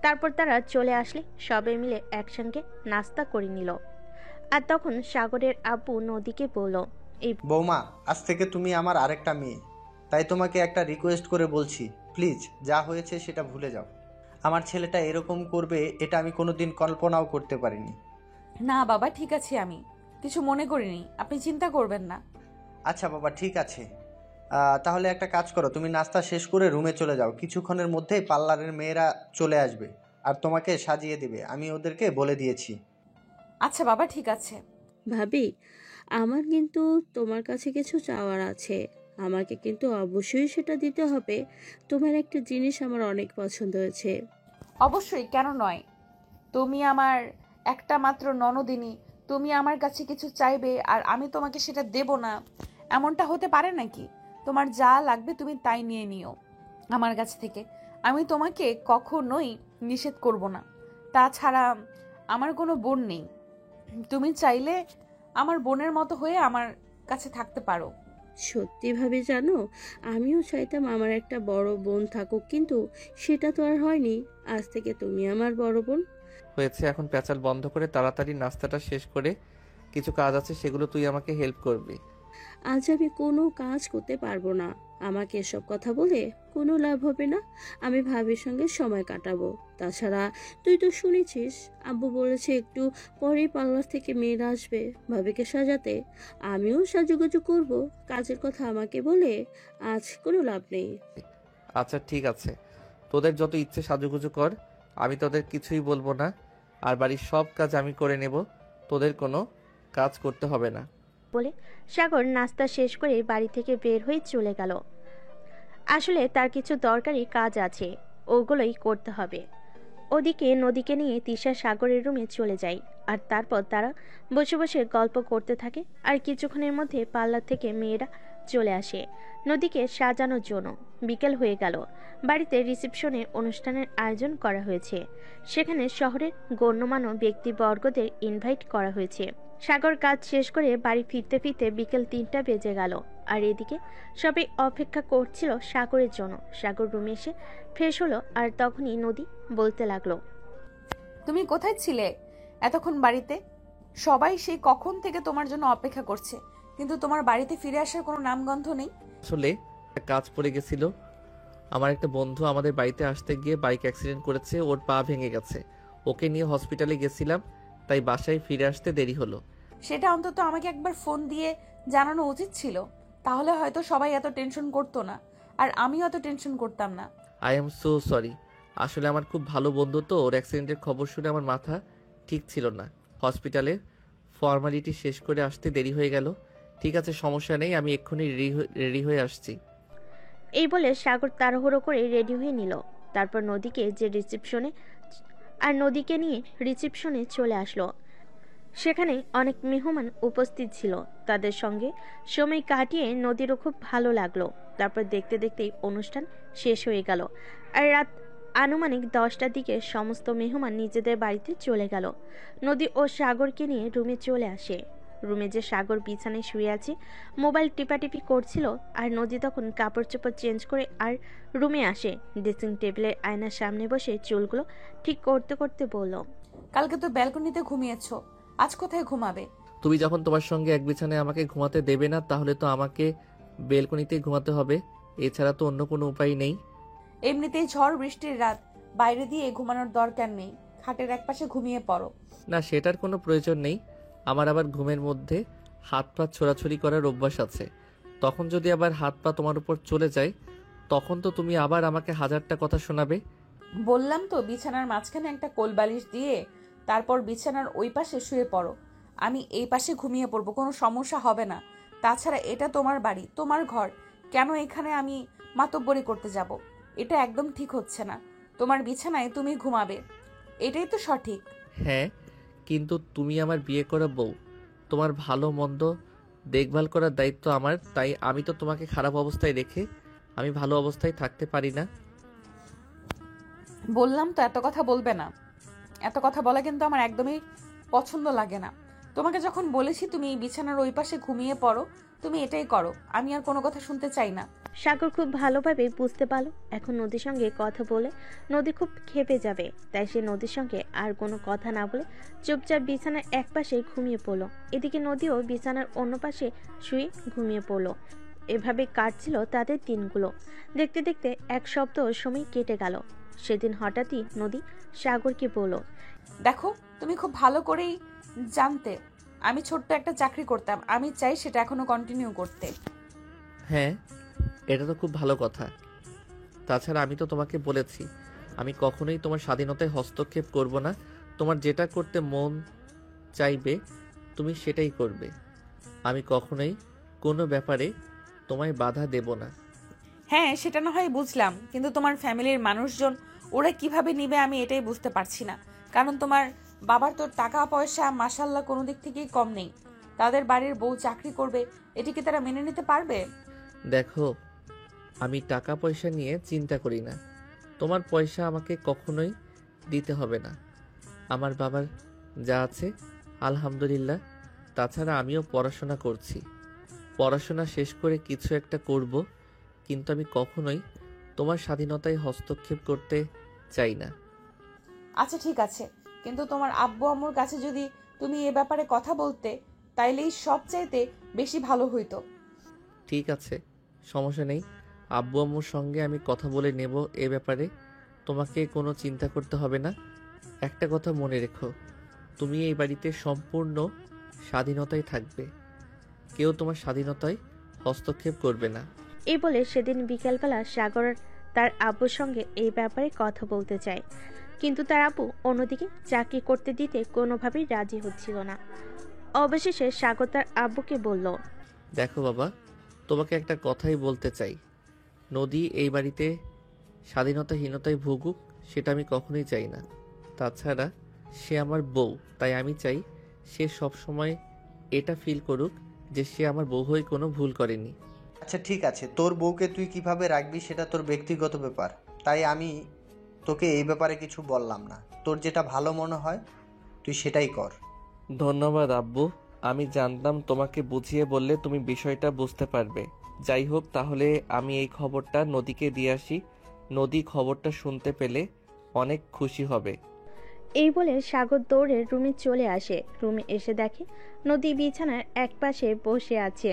তারপর তারা চলে আসলে সবাই মিলে একসঙ্গে নাস্তা করে নিল। আর তখন সাগরের আব্বু নদীকে বলল, এই বৌমা, আজ থেকে তুমি আমার আরেকটা মেয়ে, তাই তোমাকে একটা রিকোয়েস্ট করে বলছি, প্লিজ যা হয়েছে সেটা ভুলে যাও। আমার ছেলেটা এরকম করবে এটা আমি কোনোদিন কল্পনাও করতে পারিনি। না বাবা, ঠিক আছে, আমি কিছু মনে করিনি, আপনি চিন্তা করবেন না। আচ্ছা বাবা, ঠিক আছে। তাহলে একটা কাজ করো, তুমি নাস্তা শেষ করে রুমে চলে যাও। কিছুক্ষণের মধ্যেই পার্লারের মেয়েরা চলে আসবে আর তোমাকে সাজিয়ে দিবে, আমি ওদেরকে বলে দিয়েছি। আচ্ছা বাবা, ঠিক আছে। ভাবি, আমার কিন্তু তোমার কাছে কিছু চাওয়ার আছে। আমাকে কিন্তু অবশ্যই সেটা দিতে হবে। তোমার একটা জিনিস আমার অনেক পছন্দ হয়েছে। অবশ্যই, কেন নয়? তুমি আমার একটা মাত্র ননদিনী, তুমি আমার কাছে কিছু চাইবে আর আমি তোমাকে সেটা দেব না, এমনটা হতে পারে নাকি? তোমার যা লাগবে তুমি তাই নিয়ে নিও আমার কাছ থেকে, আমি তোমাকে কখনোই নিষেধ করব না। তাছাড়া আমার কোনো বোন নেই, তুমি চাইলে আমার বোনের মতো হয়ে আমার কাছে থাকতে পারো। সত্যি ভাবে জানো, আমিও চাইতাম আমার একটা বড় বোন থাকুক, কিন্তু সেটা তো আর হয়নি। আজ থেকে তুমি আমার বড় বোন। হয়েছে, এখন প্যাচাল বন্ধ করে তাড়াতাড়ি নাস্তাটা শেষ করে কিছু কাজ আছে সেগুলো তুই আমাকে হেল্প করবি। আজ আমি কোনো কাজ করতে পারবো না। আমাকে এসব কথা বলে কোনো লাভ হবে না। আমি ভাবির সঙ্গে সময় কাটাবো। তাছাড়া তুই তো শুনেছিস, আব্বু বলেছে একটু পরেই পার্লার থেকে মেয়েরা আসবে ভাবিকে সাজাতে। আমিও সাজুগুজু করব। কাজের কথা আমাকে বলে আজ কোনো লাভ নেই। আচ্ছা ঠিক আছে, তোদের যত ইচ্ছে সাজুগুজু কর, আমি তোদের কিছুই বলবো না। আর বাড়ির সব কাজ আমি করে নেব, তোদের কোনো কাজ করতে হবে না। বলে সাগর নাস্তা শেষ করে বাড়ি থেকে বের হয়ে চলে গেল। আসলে তার কিছু দরকারি কাজ আছে, ওগুলোই করতে হবে। ওদিকে নদীকে নিয়ে তিশা সাগরের রুমে চলে যায়। আর তারপর তারা বসে বসে গল্প করতে থাকে। আর কিছুক্ষণের মধ্যে পার্লার থেকে মেয়েরা চলে আসে নদীকে সাজানোর জন্য। বিকেল হয়ে গেল। বাড়িতে রিসেপশনে অনুষ্ঠানের আয়োজন করা হয়েছে। সেখানে শহরের গণ্যমান্য ব্যক্তিবর্গদের ইনভাইট করা হয়েছে। সাগর কাজ শেষ করে বাড়ি ফিরতে ফিরতে বিকেল 3টা বেজে গেল। আর এদিকে সবাই অপেক্ষা করছিল সাগরের জন্য। সাগর রুমে এসে ফ্রেশ হলো। আর তখনই নদী বলতে লাগলো, তুমি কোথায় ছিলে এতক্ষণ? বাড়িতে সবাই সেই কখন থেকে তোমার জন্য অপেক্ষা করছে, কিন্তু তোমার বাড়িতে ফিরে আসার কোনো নামগন্ধ নেই। আসলে একটা কাজ পড়ে গেছিল। আমার একটা বন্ধু আমাদের বাড়িতে আসতে গিয়ে বাইক অ্যাক্সিডেন্ট করেছে, ওর পা ভেঙে গেছে। ওকে নিয়ে হসপিটালে গেছিলাম, তাই বাসায় ফিরে আসতে দেরি হলো। সেটা অন্তত আমাকে একবার ফোন দিয়ে জানানো উচিত ছিল, তাহলে হয়তো সবাই এত টেনশন করতো না, আর আমিও এত টেনশন করতাম না। I am so sorry. আসলে আমার খুব ভালো বন্ধু তো, ওর অ্যাক্সিডেন্টের খবর শুনে আমার মাথা ঠিক ছিল না। হসপিটালে ফর্মালিটি শেষ করে আসতে দেরি হয়ে গেল। ঠিক আছে, সমস্যা নেই, আমি এক্ষুনি রেডি হয়ে আসছি। এই বলে সাগর তাড়াহুড়ো করে রেডি হয়ে নিল। তারপর নদীকে নিয়ে রিসেপশনে চলে আসলো। সেখানে অনেক মেহমান উপস্থিত ছিল। তাদের সঙ্গে সময় কাটিয়ে নদীরও খুব ভালো লাগলো। তারপর দেখতে দেখতেই অনুষ্ঠান শেষ হয়ে গেল। আর রাত আনুমানিক 10টার দিকে সমস্ত মেহমান নিজেদের বাড়িতে চলে গেল। নদী ও সাগরকে নিয়ে রুমে চলে আসে। রুমে যে সাগর বিছানায় শুয়ে আছে, মোবাইল টিপাটিপি করছিল। আর নদী তখন কাপড় চোপড় চেঞ্জ করে আর রুমে আসে। ড্রেসিং টেবিলের আয়নার সামনে বসে চুলগুলো ঠিক করতে করতে বলল, কালকে তো ব্যালকনিতে ঘুমিয়েছো, আজ কোথায় ঘুমাবে? তুমি যখন তোমার সঙ্গে এক বিছানায় আমাকে ঘুমাতে দেবে না, তাহলে তো আমাকে বেলকনিতেই ঘুমাতে হবে। এছাড়া তো অন্য কোনো উপায় নেই। এমনিতেই ঝড় বৃষ্টির রাত, বাইরে দিয়ে ঘুমানোর দরকার নেই, খাটের একপাশে ঘুমিয়ে পড়ো। না, সেটার কোনো প্রয়োজন নেই। আমার আবার ঘুমের মধ্যে হাত পা ছোড়াছুড়ি করার অভ্যাস আছে। তখন যদি আবার হাত পা তোমার উপর চলে যায়, তখন তো তুমি আবার আমাকে হাজারটা কথা শোনাবে। বললাম তো বিছানার মাঝখানে একটা কোলবালিশ দিয়ে তারপর বিছানার ওই পাশে শুয়ে পড়ো, আমি এই পাশে ঘুমিয়ে পড়বো, কোনো সমস্যা হবে না। তাছাড়া এটা তোমার বাড়ি, তোমার ঘর, কেন এখানে আমি মাতব্বরি করতে যাব। এটা একদম ঠিক হচ্ছে না। তোমার বিছানায় তুমি ঘুমাবে, এটাই তো সঠিক। হ্যাঁ, কিন্তু তুমি আমার বিয়ে করা বউ, তোমার ভালো মন্দ দেখভাল করার দায়িত্ব আমার। তাই আমি তো তোমাকে খারাপ অবস্থায় রেখে আমি ভালো অবস্থায় থাকতে পারি না। বললাম তো এত কথা বলবে না। এত কথা বলা কিন্তু আমার একদমই পছন্দ লাগে না। তোমাকে যখন বলেছি তুমি বিছানার ওই পাশে ঘুমিয়ে পড়ো, তুমি এটাই করো। আমি আর কোনো কথা শুনতে চাই না। সাগর খুব ভালোভাবে বুঝতে পারলো এখন নদীর সঙ্গে কথা বলে নদী খুব ক্ষেপে যাবে, তাই সে নদীর সঙ্গে আর কোনো কথা না বলে চুপচাপ বিছানার এক পাশে ঘুমিয়ে পড়লো। এদিকে নদীও বিছানার অন্য পাশে শুয়ে ঘুমিয়ে পড়লো। এভাবে কাটছিল তাদের দিনগুলো। দেখতে দেখতে এক সপ্তাহ সময় কেটে গেল। সেদিন হঠাৎই নদী সাগরকে বলল, দেখো, তুমি খুব ভালো করেই জানতে আমি ছোট্ট একটা চাকরি করতাম। আমি চাই সেটা এখনো কন্টিনিউ করতে। হ্যাঁ, এটা তো খুব ভালো কথা। তাছাড়া আমি তো তোমাকে বলেছি আমি কখনোই তোমার স্বাধীনতায় হস্তক্ষেপ করব না। তোমার যেটা করতে মন চাইবে তুমি সেটাই করবে। আমি কখনোই কোনো ব্যাপারে তোমায় বাধা দেব না। হ্যাঁ, সেটা না হয় বুঝলাম, কিন্তু তোমার ফ্যামিলির মানুষজন ওরা কিভাবে নিবে আমি এটাই বুঝতে পারছি না। কারণ তোমার বাবার তো টাকা পয়সা মাশাল্লাহ কোনো দিক থেকেই কম নেই। তাদের বাড়ির বউ চাকরি করবে, এটি কি তারা মেনে নিতে পারবে? দেখো, আমি টাকা পয়সা নিয়ে চিন্তা করি না। তোমার পয়সা আমাকে কখনোই দিতে হবে না। আমার বাবার যা আছে আলহামদুলিল্লাহ। তাছাড়া আমিও পড়াশোনা করছি। পড়াশোনা শেষ করে কিছু একটা করব, কিন্তু আমি কখনোই তোমার স্বাধীনতায় হস্তক্ষেপ করতে চাই না। আচ্ছা ঠিক আছে, কিন্তু তোমার আব্বু আম্মুর কাছে যদি তুমি এ ব্যাপারে কথা বলতে, তাইলেই সবচাইতে বেশি ভালো হইতো। ঠিক আছে, সমস্যা নেই। আব্বু আম্মুর সঙ্গে আমি কথা বলে নেব এ ব্যাপারে। তোমাকে কোনো চিন্তা করতে হবে না। একটা কথা মনে রেখো, তুমি এই বাড়িতে সম্পূর্ণ স্বাধীনতায় থাকবে। কেউ তোমার স্বাধীনতায় হস্তক্ষেপ করবে না। এই বলে সেদিন বিকেলবেলা সাগর তার আব্বুর সঙ্গে এই ব্যাপারে কথা বলতে চায়, কিন্তু তার আব্বু অন্যদিকে চাকরি করতে দিতে কোনোভাবেই রাজি হচ্ছিল না। অবশেষে সাগর তার আব্বুকে বলল, দেখো বাবা, তোমাকে একটা কথাই বলতে চাই। নদী এই বাড়িতে স্বাধীনতাহীনতায় ভুগুক, সেটা আমি কখনোই চাই না। তাছাড়া সে আমার বউ, তাই আমি চাই সে সব সময় এটা ফিল করুক যে সে আমার বউ হয়ে কোনো ভুল করেনি। আচ্ছা ঠিক আছে, তোর বউকে তুই কিভাবে রাখবি সেটা তোর ব্যক্তিগত ব্যাপার। তাই আমি তোকে এই ব্যাপারে কিছু বললাম না। তোর যেটা ভালো মনে হয় তুই সেটাই কর। ধন্যবাদ আব্বু। আমি জানতাম তোমাকে বুঝিয়ে বললে তুমি বিষয়টা বুঝতে পারবে। যাই হোক, তাহলে আমি এই খবরটা নদীকে দিয়ে আসি। নদী খবরটা শুনতে পেলে অনেক খুশি হবে। এই বলে সাগর দৌড়ে রুমে চলে আসে। রুমে এসে দেখে নদী বিছানার এক পাশে বসে আছে।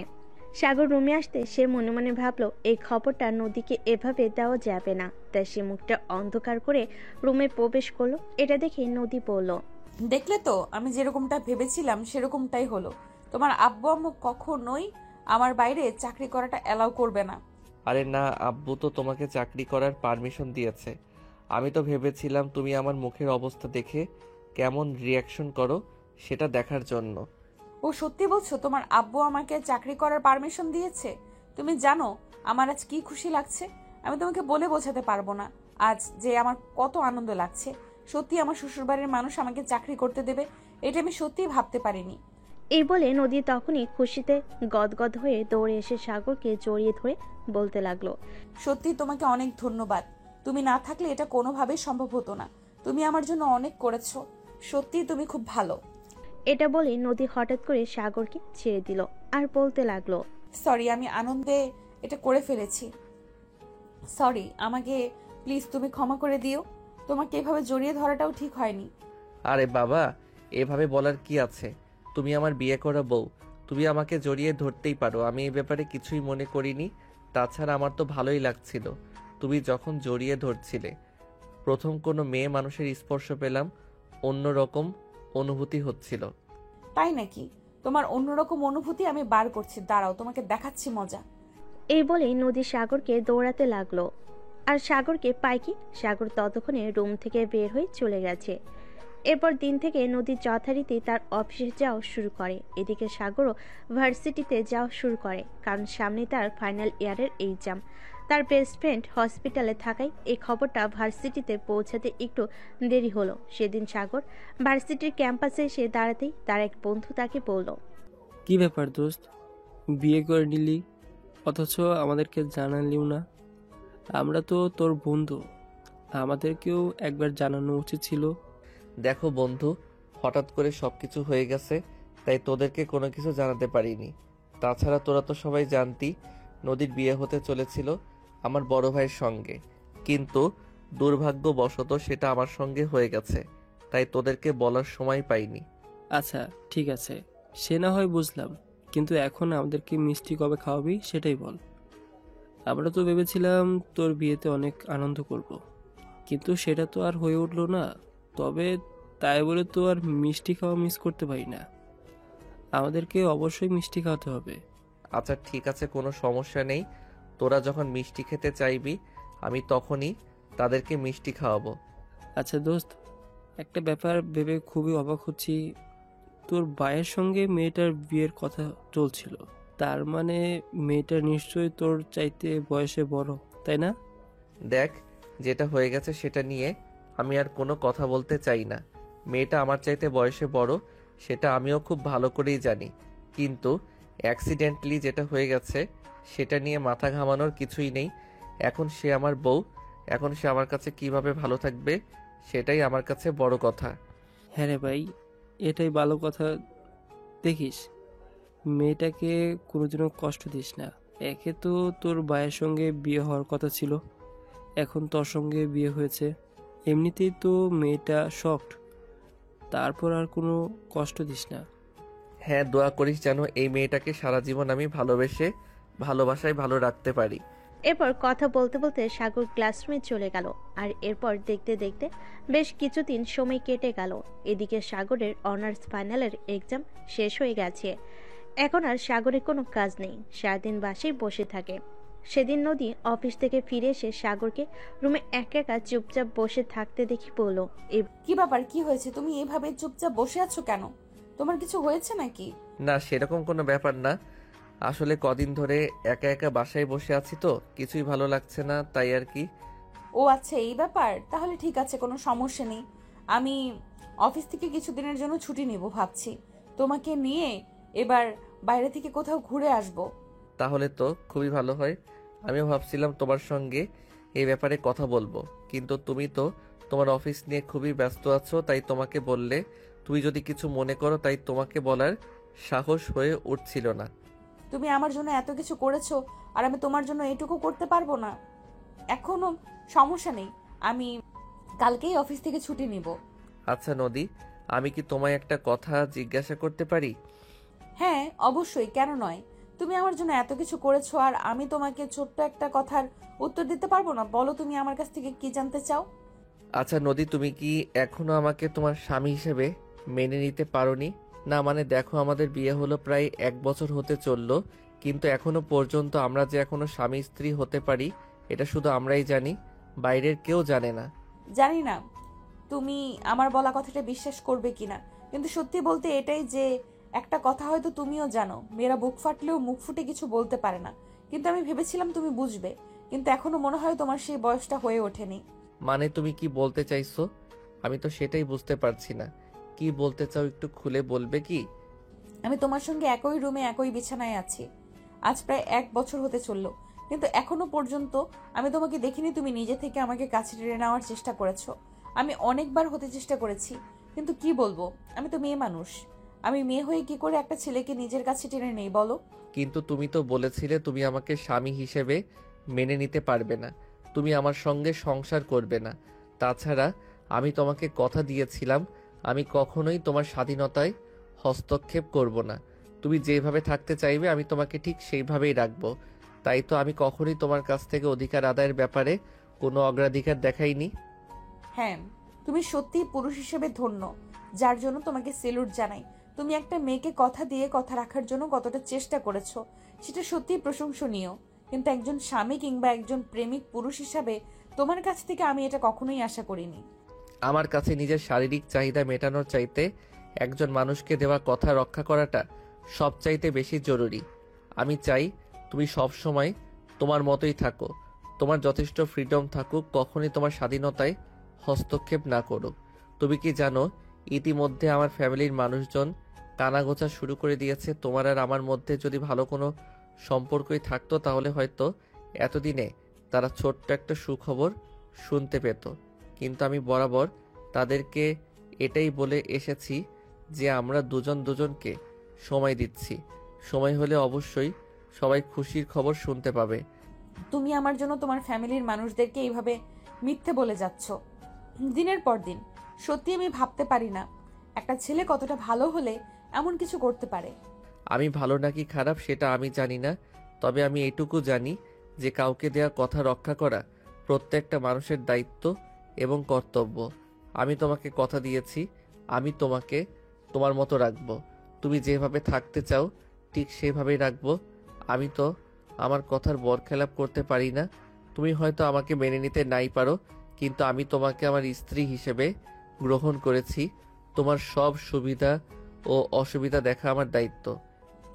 সাগর রুমে আসতে সে মনে মনে ভাবলো এই খবরটা নদীকে এভাবে দেওয়া যাবে না, তাই সে মুখটা অন্ধকার করে রুমে প্রবেশ করলো। এটা দেখে নদী বলল, দেখলে তো, আমি যেরকমটা ভেবেছিলাম সেরকমটাই হলো। তোমার আব্বু আম্মু কখনোই আমার বাইরে চাকরি করাটা অ্যালাউ করবে না। আরে না, আব্বু তো তোমাকে চাকরি করার পারমিশন দিয়েছে। আমি তো ভেবেছিলাম তুমি আমার মুখের অবস্থা দেখে কেমন রিয়াকশন করো সেটা দেখার জন্য। ও সত্যি বলছো তোমার আব্বু আমাকে চাকরি করার পারমিশন দিয়েছে? তুমি জানো আমার আজ কি খুশি লাগছে? আমি তোমাকে বলে বোঝাতে পারবো না আজ যে আমার কত আনন্দ লাগছে। সত্যি আমার শ্বশুরবাড়ির মানুষ আমাকে চাকরি করতে দেবে, এটা আমি সত্যিই ভাবতে পারিনি। এই বলে নদী তখনই খুশিতে গদগদ হয়ে দৌড়ে এসে সাগরকে জড়িয়ে ধরে বলতে লাগলো, সত্যি তোমাকে অনেক ধন্যবাদ। তুমি না থাকলে এটা কোনোভাবেই সম্ভব হতো না। তুমি আমার জন্য অনেক করেছো। সত্যি তুমি খুব ভালো। এটা বলে নদী হঠাৎ করে সাগরকে ছেড়ে দিল আর বলতে লাগলো, সরি, আমি আনন্দে এটা করে ফেলেছি। সরি, আমাকে প্লিজ তুমি ক্ষমা করে দিও। তোমাকে এভাবে জড়িয়ে ধরাটাও ঠিক হয়নি। আরে বাবা, এভাবে বলার কি আছে? তুমি আমার বিয়ে করা বউ, তুমি আমাকে জড়িয়ে ধরতেই পারো। আমি এই ব্যাপারে কিছুই মনে করিনি। তাছাড়া আমার তো ভালোই লাগছিল তুমি যখন জড়িয়ে ধরছিলে। প্রথম কোনো মেয়ে মানুষের স্পর্শ পেলাম, অন্যরকম অনুভূতি হচ্ছিল। তাই নাকি? তোমার অন্যরকম অনুভূতি আমি বার করছি, দাঁড়াও তোমাকে দেখাচ্ছি মজা। এই বলেই নদী সাগরকে দৌড়াতে লাগলো। আর সাগরকে পায় কি, সাগর ততক্ষণে রুম থেকে বের হয়ে চলে গেছে। এরপর দিন থেকে নদী যথারীতি তার অফিসে যাওয়া শুরু করে। এদিকে সাগরও ভার্সিটিতে যাওয়া শুরু করে, কারণ সামনে তার ফাইনাল ইয়ারের এক্সাম। তার বেস্ট ফ্রেন্ড হসপিটালে থাকায় এই খবরটা ভার্সিটিতে পৌঁছাতে একটু দেরি হলো। সেদিন সাগর ভার্সিটির ক্যাম্পাসে এসে দাঁড়াতেই তার এক বন্ধু তাকে বলল, কি ব্যাপার দোস্ত, বিয়ে করে নিলি অথচ আমাদেরকে জানালিও না? আমরা তো তোর বন্ধু, আমাদেরকেও একবার জানানো উচিত ছিল। দেখো বন্ধু, হঠাৎ করে সব কিছু হয়ে গেছে, তাই তোদেরকে কোনো কিছু জানাতে পারিনি। তাছাড়া তোরা তো সবাই জানতি নদীর বিয়ে হতে চলেছিল আমার বড় ভাইয়ের সঙ্গে, কিন্তু দুর্ভাগ্যবশত সেটা আমার সঙ্গে হয়ে গেছে, তাই তোদেরকে বলার সময় পাইনি। আচ্ছা ঠিক আছে, সে না হয় বুঝলাম, কিন্তু এখন আমাদেরকে মিষ্টি কবে খাওয়াবি সেটাই বল। আমরা তো ভেবেছিলাম তোর বিয়েতে অনেক আনন্দ করব, কিন্তু সেটা তো আর হয়ে উঠলো না। তবে তাই বলে তো আর মিষ্টি খাওয়া মিস করতে পারি না, আমাদেরকে অবশ্যই মিষ্টি খাওয়াতে হবে। আচ্ছা ঠিক আছে, কোনো সমস্যা নেই। তোরা যখন মিষ্টি খেতে চাইবি আমি তখনই তাদেরকে মিষ্টি খাওয়াবো। আচ্ছা দোস্ত, একটা ব্যাপার ভেবে খুবই অবাক হচ্ছি, তোর ভাইয়ের সঙ্গে মেয়েটার বিয়ের কথা চলছিল, তার মানে মেয়েটা নিশ্চয়ই তোর চাইতে বয়সে বড়, তাই না? দেখ, যেটা হয়ে গেছে সেটা নিয়ে আমি আর কোনো কথা বলতে চাই না। মেয়েটা আমার চাইতে বয়সে বড় সেটা আমিও খুব ভালো করেই জানি, কিন্তু অ্যাক্সিডেন্টলি যেটা হয়ে গেছে সেটা নিয়ে মাথা ঘামানোর কিছুই নেই। এখন সে আমার বউ, এখন সে আমার কাছে কিভাবে ভালো থাকবে সেটাই আমার কাছে বড় কথা। হ্যাঁ রে ভাই, এটাই ভালো কথা। দেখিস, মেয়েটাকে কোনোদিনও কষ্ট দিস না। একে তো তোর ভাইয়ের সঙ্গে বিয়ে হওয়ার কথা ছিল, এখন তোর সঙ্গে বিয়ে হয়েছে, এমনিতেই তো মেয়েটা শকড, তারপর আর কোনো কষ্ট দিস না। হ্যাঁ, দোয়া করিস যেন এই মেয়েটাকে সারা জীবন আমি ভালোবাসায় ভালো রাখতে পারি। এরপর কথা বলতে বলতে সাগর ক্লাসরুমে চলে গেল। আর এরপর দেখতে দেখতে বেশ কিছুদিন সময় কেটে গেল। এদিকে সাগরের অনার্স ফাইনালের এক্সাম শেষ হয়ে গেছে। এখন আর সাগরের কোনো কাজ নেই, সারাদিন বাসায় বসে থাকে। সেদিন নদী অফিস থেকে ফিরে এসে সাগরকে রুমে একা একা চুপচাপ বসে থাকতে দেখি বলল, কি ব্যাপার, কি হয়েছে? তুমি এভাবে চুপচাপ বসে আছো কেন? তোমার কিছু হয়েছে নাকি? না, সেরকম কোনো ব্যাপার না। আসলে কদিন ধরে একা একা বাসায় বসে আছি তো কিছুই ভালো লাগছে না, তাই আর কি। ও আচ্ছা, এই ব্যাপার। তাহলে ঠিক আছে, কোনো সমস্যা নেই। আমি অফিস থেকে কিছুদিনের জন্য ছুটি নিব ভাবছি। তোমাকে নিয়ে এবার বাইরে থেকে কোথাও ঘুরে আসব। তাহলে তো খুবই ভালো হয়। আমিও ভাবছিলাম তোমার সঙ্গে এই ব্যাপারে কথা বলবো, কিন্তু তুমি তো তোমার অফিস নিয়ে খুবই ব্যস্ত আছো, তাই তোমাকে বললে তুমি যদি কিছু মনে করো, তাই তোমাকে বলার সাহস হয়ে উঠছিল না। তুমি আমার জন্য এত কিছু করেছো, আর আমি তোমার জন্য এটুকু করতে পারবো না? এখনো সমস্যা নেই, আমি কালকেই অফিস থেকে ছুটি নিব। আচ্ছা নদী, আমি কি তোমায় একটা কথা জিজ্ঞাসা করতে পারি? হ্যাঁ অবশ্যই, কেন নয়। তুমি আমার জন্য এত কিছু করেছো, আর আমি তোমাকে ছোট্ট একটা কথার উত্তর দিতে পারবো না? বলো, তুমি আমার কাছ থেকে কি জানতে চাও? আচ্ছা নদী, তুমি কি এখনো আমাকে তোমার স্বামী হিসেবে মেনে নিতে পারোনি? না মানে দেখো, আমাদের বিয়ে হলো প্রায় 1 বছর হতে চললো, কিন্তু এখনো পর্যন্ত আমরা যে এখনো স্বামী স্ত্রী হতে পারি এটা শুধু আমরাই জানি, বাইরের কেউ জানে না। জানি না তুমি আমার বলা কথাটা বিশ্বাস করবে কিনা, কিন্তু সত্যি বলতে এটাই যে একটা কথা হয়তো তুমিও জানো, মেয়েরা বুক ফাটলেও মুখ ফুটে কিছু বলতে পারে না। কিন্তু আমি ভেবেছিলাম তুমি বুঝবে, কিন্তু এখনো মনে হয় তোমার সেই বয়সটা হয়ে ওঠেনি। মানে তুমি কি বলতে চাইছো? আমি তো সেটাই বুঝতে পারছি না। কি বলতে চাও একটু খুলে বলবে কি? আমি তোমার সঙ্গে একই রুমে একই বিছানায় আছি আজ প্রায় 1 বছর হতে চললো, কিন্তু এখনো পর্যন্ত আমি তোমাকে দেখিনি তুমি নিজে থেকে আমাকে কাছে টেনে নেওয়ার চেষ্টা করেছো। আমি অনেকবার হতে চেষ্টা করেছি, কিন্তু কি বলবো, আমি তো মেয়ে মানুষ। আমি মেয়ে হয়ে কি করে একটা ছেলেকে নিজের কাছে টেনে নেই বলো? কিন্তু তুমি তো বলেছিলে তুমি আমাকে স্বামী হিসেবে মেনে নিতে পারবে না, তুমি আমার সঙ্গে সংসার করবে না। তাছাড়া আমি তোমাকে কথা দিয়েছিলাম আমি কখনোই তোমার স্বাধীনতায় হস্তক্ষেপ করব না। তুমি যেভাবে থাকতে চাইবে আমি তোমাকে ঠিক সেইভাবেই রাখবো। তাই তো আমি কখনোই তোমার কাছ থেকে অধিকার আদায়ের ব্যাপারে কোনো অগ্রাধিকার দেখাইনি। হ্যাঁ, তুমি সত্যিই পুরুষ হিসেবে ধন্য, যার জন্য তোমাকে সেলুট জানাই। তুমি একটা মেয়েকে কথা দিয়ে কথা রাখার জন্য কতটা চেষ্টা করেছো, সেটা সত্যিই প্রশংসনীয়। কিন্তু একজন স্বামী কিংবা একজন প্রেমিক পুরুষ হিসাবে তোমার কাছ থেকে আমি এটা কখনোই আশা করিনি। আমার কাছে নিজের শারীরিক চাহিদা মেটানোর চাইতে একজন মানুষকে দেওয়া কথা রক্ষা করাটা সবচাইতে বেশি জরুরি। আমি চাই তুমি সব সময় তোমার মতোই থাকো, তোমার যথেষ্ট ফ্রিডম থাকুক, কখনই তোমার স্বাধীনতায় হস্তক্ষেপ না করুক। তুমি কি জানো ইতিমধ্যে আমার ফ্যামিলির মানুষজন কানাগোছা শুরু করে দিয়েছে। তোমার আর আমার মধ্যে যদি ভালো কোনো সম্পর্কই থাকতো তাহলে হয়তো এতদিনে তারা ছোট্ট একটা সুখবর শুনতে পেত। কিন্তু আমি বরাবর তাদেরকে এটাই বলে এসেছি যে আমরা দুজন দুজনকে সময় দিচ্ছি। সময় হলে অবশ্যই সবাই খুশির খবর শুনতে পাবে। তুমি আমার জন্য তোমার ফ্যামিলির মানুষদেরকে এইভাবে মিথ্যে বলে যাচ্ছ দিনের পর দিন। সত্যি আমি ভাবতে পারি না একটা ছেলে কতটা ভালো হলে এমন কিছু করতে পারে। আমি ভালো নাকি খারাপ সেটা আমি জানি না, তবে আমি এটুকু জানি যে কাউকে দেওয়া কথা রক্ষা করা প্রত্যেকটা মানুষের দায়িত্ব এবং কর্তব্য। আমি তোমাকে কথা দিয়েছি আমি তোমাকে তোমার মতো রাখবো। তুমি যেভাবে থাকতে চাও ঠিক সেভাবেই রাখবো। আমি তো আমার কথার বরখেলাপ করতে পারি না। তুমি হয়তো আমাকে মেনে নিতে নাই পারো, কিন্তু আমি তোমাকে আমার স্ত্রী হিসেবে গ্রহণ করেছি। তোমার সব সুবিধা ও অসুবিধা দেখা আমার দায়িত্ব।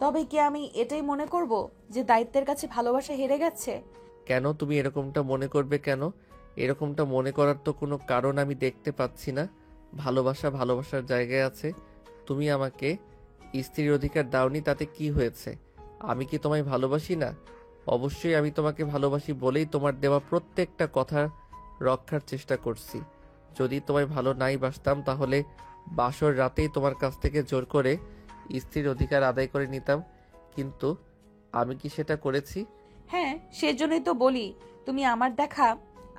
তবে কি আমি এটাই মনে করব যে দায়িত্বের কাছে ভালোবাসা হেরে গেছে? কেন তুমি এরকমটা মনে করবে কেন? এরকমটা মনে করার তো কোনো কারণ আমি দেখতে পাচ্ছি না। ভালোবাসা ভালোবাসার জায়গায় আছে। তুমি আমাকে স্ত্রীর অধিকার দাওনি, তাতে কি হয়েছে? আমি কি তোমায় ভালোবাসি না? অবশ্যই আমি তোমাকে ভালোবাসি বলেই তোমার দেওয়া প্রত্যেকটা কথা রক্ষার চেষ্টা করছি। যদি তোমায় ভালো নাই বাসতাম তাহলে বাসর রাতেই তোমার কাছ থেকে জোর করে স্ত্রীর অধিকার আদায় করে নিতাম। কিন্তু আমি কি সেটা করেছি? হ্যাঁ, সেজন্যই তো বলি তুমি আমার দেখা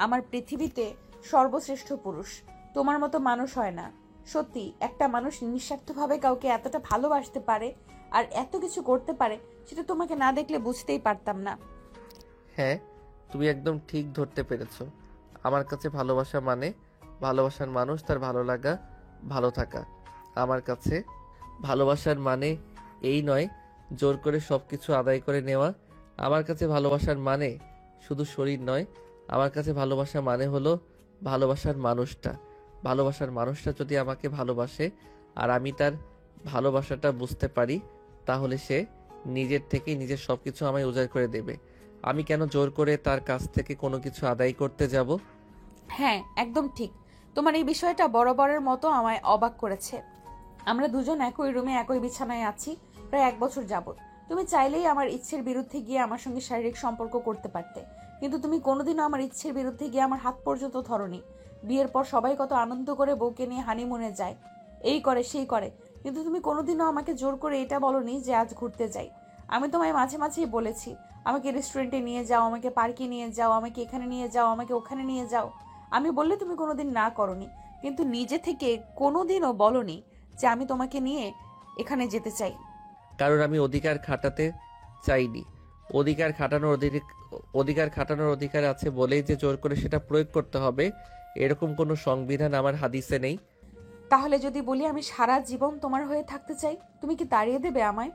আমার পৃথিবীতে সর্বশ্রেষ্ঠ পুরুষ। তোমার মতো মানুষ হয় না। সত্যি একটা মানুষ নিঃস্বার্থভাবে কাউকে এতটা ভালোবাসতে পারে আর এত কিছু করতে পারে, সেটা তোমাকে না দেখলে বুঝতেই পারতাম না। হ্যাঁ, তুমি একদম ঠিক ধরতে পেরেছো। আমার কাছে ভালোবাসা মানে ভালোবাসার মানুষ তার ভালো লাগা, ভালো থাকা। আমার কাছে ভালোবাসার মানে এই নয় জোর করে সব কিছু আদায় করে নেওয়া। আমার কাছে ভালোবাসার মানে শুধু শরীর নয়, আমার কাছে ভালোবাসা মানে হলো ভালোবাসার মানুষটা। ভালোবাসার মানুষটা যদি আমাকে ভালোবাসে আর আমি তার ভালোবাসাটা বুঝতে পারি, তাহলে সে নিজের থেকেই নিজের সব কিছু আমায় উজাড় করে দেবে। আমি কেন জোর করে তার কাছ থেকে কোনো কিছু আদায় করতে যাব? হ্যাঁ, একদম ঠিক। তোমার এই বিষয়টা বরাবরের মতো আমায় অবাক করেছে। আমরা দুজন একই রুমে একই বিছানায় আছি প্রায় 1 বছর যাবত। তুমি চাইলেই আমার ইচ্ছের বিরুদ্ধে গিয়ে আমার সঙ্গে শারীরিক সম্পর্ক করতে পারতে, কিন্তু তুমি কোনোদিনও আমার ইচ্ছের বিরুদ্ধে গিয়ে আমার হাত পর্যন্ত ধরনি। বিয়ের পর সবাই কত আনন্দ করে বউকে নিয়ে হানিমুনে যায়, এই করে সেই করে, কিন্তু তুমি কোনোদিনও আমাকে জোর করে এটা বলনি যে আজ ঘুরতে যাই। আমি তোমায় মাঝে মাঝেই বলেছি আমাকে রেস্টুরেন্টে নিয়ে যাও, আমাকে পার্কে নিয়ে যাও, আমাকে এখানে নিয়ে যাও, আমাকে ওখানে নিয়ে যাও। আমি বললে তুমি কোনোদিন না করনি, কিন্তু নিজে থেকে কোনোদিনও বলনি যে আমি তোমাকে নিয়ে এখানে যেতে চাই। কারণ আমি অধিকার খাটাতে চাইনি। অধিকার খাটানোর অধিকার আছে বলেই যে জোর করে সেটা প্রয়োগ করতে হবে এরকম কোনো সংবিধান আমার হাদিসে নেই। তাহলে যদি বলি আমি সারা জীবন তোমার হয়ে থাকতে চাই, তুমি কি তাড়িয়ে দেবে আমায়?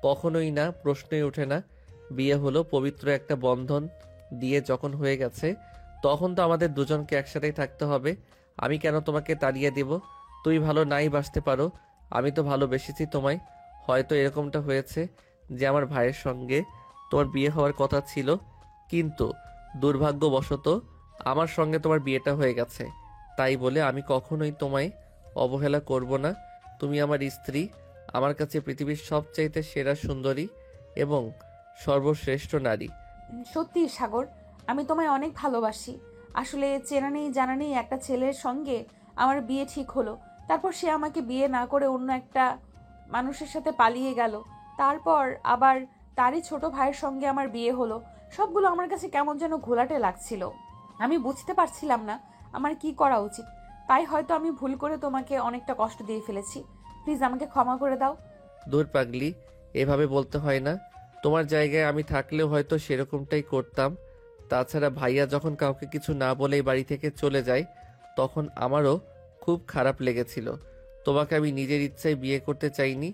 কখনোই না, প্রশ্নই ওঠে না। বিয়ে হলো পবিত্র একটা বন্ধন, দিয়ে যখন হয়ে গেছে তখন তো আমাদের দুজনকে একসাথেই থাকতে হবে। আমি কেন তোমাকে তাড়িয়ে দেব? তুই ভালো নাই বাসতে পারো, আমি তো ভালোবেসেছি তোমায়। হয়তো এরকমটা হয়েছে যে আমার ভাইয়ের সঙ্গে তোমার বিয়ে হওয়ার কথা ছিল, কিন্তু দুর্ভাগ্যবশত আমার সঙ্গে তোমার বিয়েটা হয়ে গেছে। তাই বলে আমি কখনোই তোমায় অবহেলা করব না। তুমি আমার স্ত্রী, আমার কাছে পৃথিবীর সবচাইতে সেরা সুন্দরী এবং সর্বশ্রেষ্ঠ নারী। সত্যি সাগর, আমি তোমায় অনেক ভালোবাসি। আসলে চেনা নেই জানা নেই একটা ছেলের সঙ্গে আমার বিয়ে ঠিক হলো, তারপর সে আমাকে বিয়ে না করে অন্য একটা মানুষের সাথে পালিয়ে গেল, তারপর আবার তারই ছোট ভাইয়ের সঙ্গে আমার বিয়ে হলো। সবগুলো আমার কাছে কেমন যেন ঘোলাটে লাগছিল। আমি বুঝতে পারছিলাম না আমার কি করা উচিত। তাই হয়তো আমি ভুল করে তোমাকে অনেকটা কষ্ট দিয়ে ফেলেছি। প্লিজ আমাকে ক্ষমা করে দাও। দূর পাগলি, এভাবে বলতে হয় না। তোমার জায়গায় আমি থাকলেও হয়তো সেরকমটাই করতাম। তাছাড়া ভাইয়া যখন কাউকে কিছু না বলেই বাড়ি থেকে চলে যায় তখন আমারও খুব খারাপ লেগেছিল। তোমাকে আমি নিজের ইচ্ছায় বিয়ে করতে চাইনি।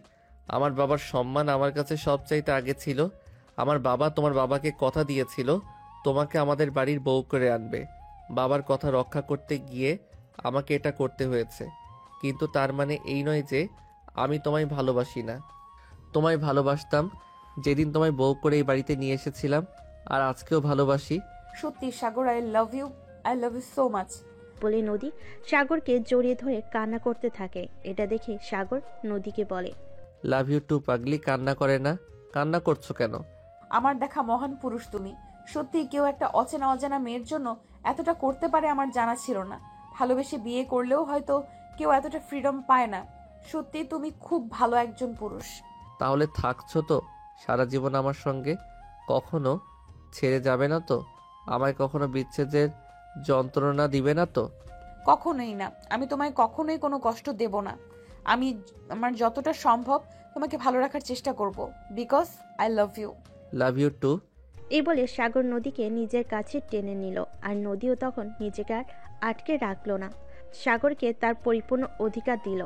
আমার বাবার সম্মান আমার কাছে সবচাইতে আগে ছিল। আমার বাবা তোমার বাবাকে কথা দিয়েছিল তোমাকে আমাদের বাড়ির বউ করে আনবে। বাবার কথা রক্ষা করতে গিয়ে আমাকে এটা করতে হয়েছে, কিন্তু তার মানে এই নয় যে আমি তোমায় ভালোবাসি না। তোমায় ভালোবাসতাম যেদিন তোমায় বউ করে এই বাড়িতে নিয়ে এসেছিলাম, আর আজকেও ভালোবাসি। সত্যি সাগর, I love you so much. বলে নদী সাগরকে জড়িয়ে ধরে কান্না করতে থাকে। এটা দেখে সাগর নদীকে বলে, লাভ ইউ টু পাগলি, কান্না করে না। কান্না করছো কেন? আমার দেখা মহান পুরুষ তুমি। সত্যি কেউ একটা অচেনা অজানা মেয়ের জন্য এতটা করতে পারে আমার জানা ছিল না। ভালোবেসে বিয়ে করলেও হয়তো কেউ এতটা ফ্রিডম পায় না। সত্যি তুমি খুব ভালো একজন পুরুষ। তাহলে থাকছো তো সারা জীবন আমার সঙ্গে? কখনো ছেড়ে যাবে না তো? আমায় কখনো বিচ্ছেদের যন্ত্রণা দিবে না তো? কখনোই না। আমি তোমায় কখনোই কোনো কষ্ট দেব না। আমি আমার যতটা সম্ভব তোমাকে ভালো রাখার চেষ্টা করব, because I love you. Love you too. এই বলে সাগর নদীকে নিজের কাছে টেনে নিল। আর নদীও তখন নিজেকে আর আটকে রাখলো না, সাগরকে তার পরিপূর্ণ অধিকার দিল।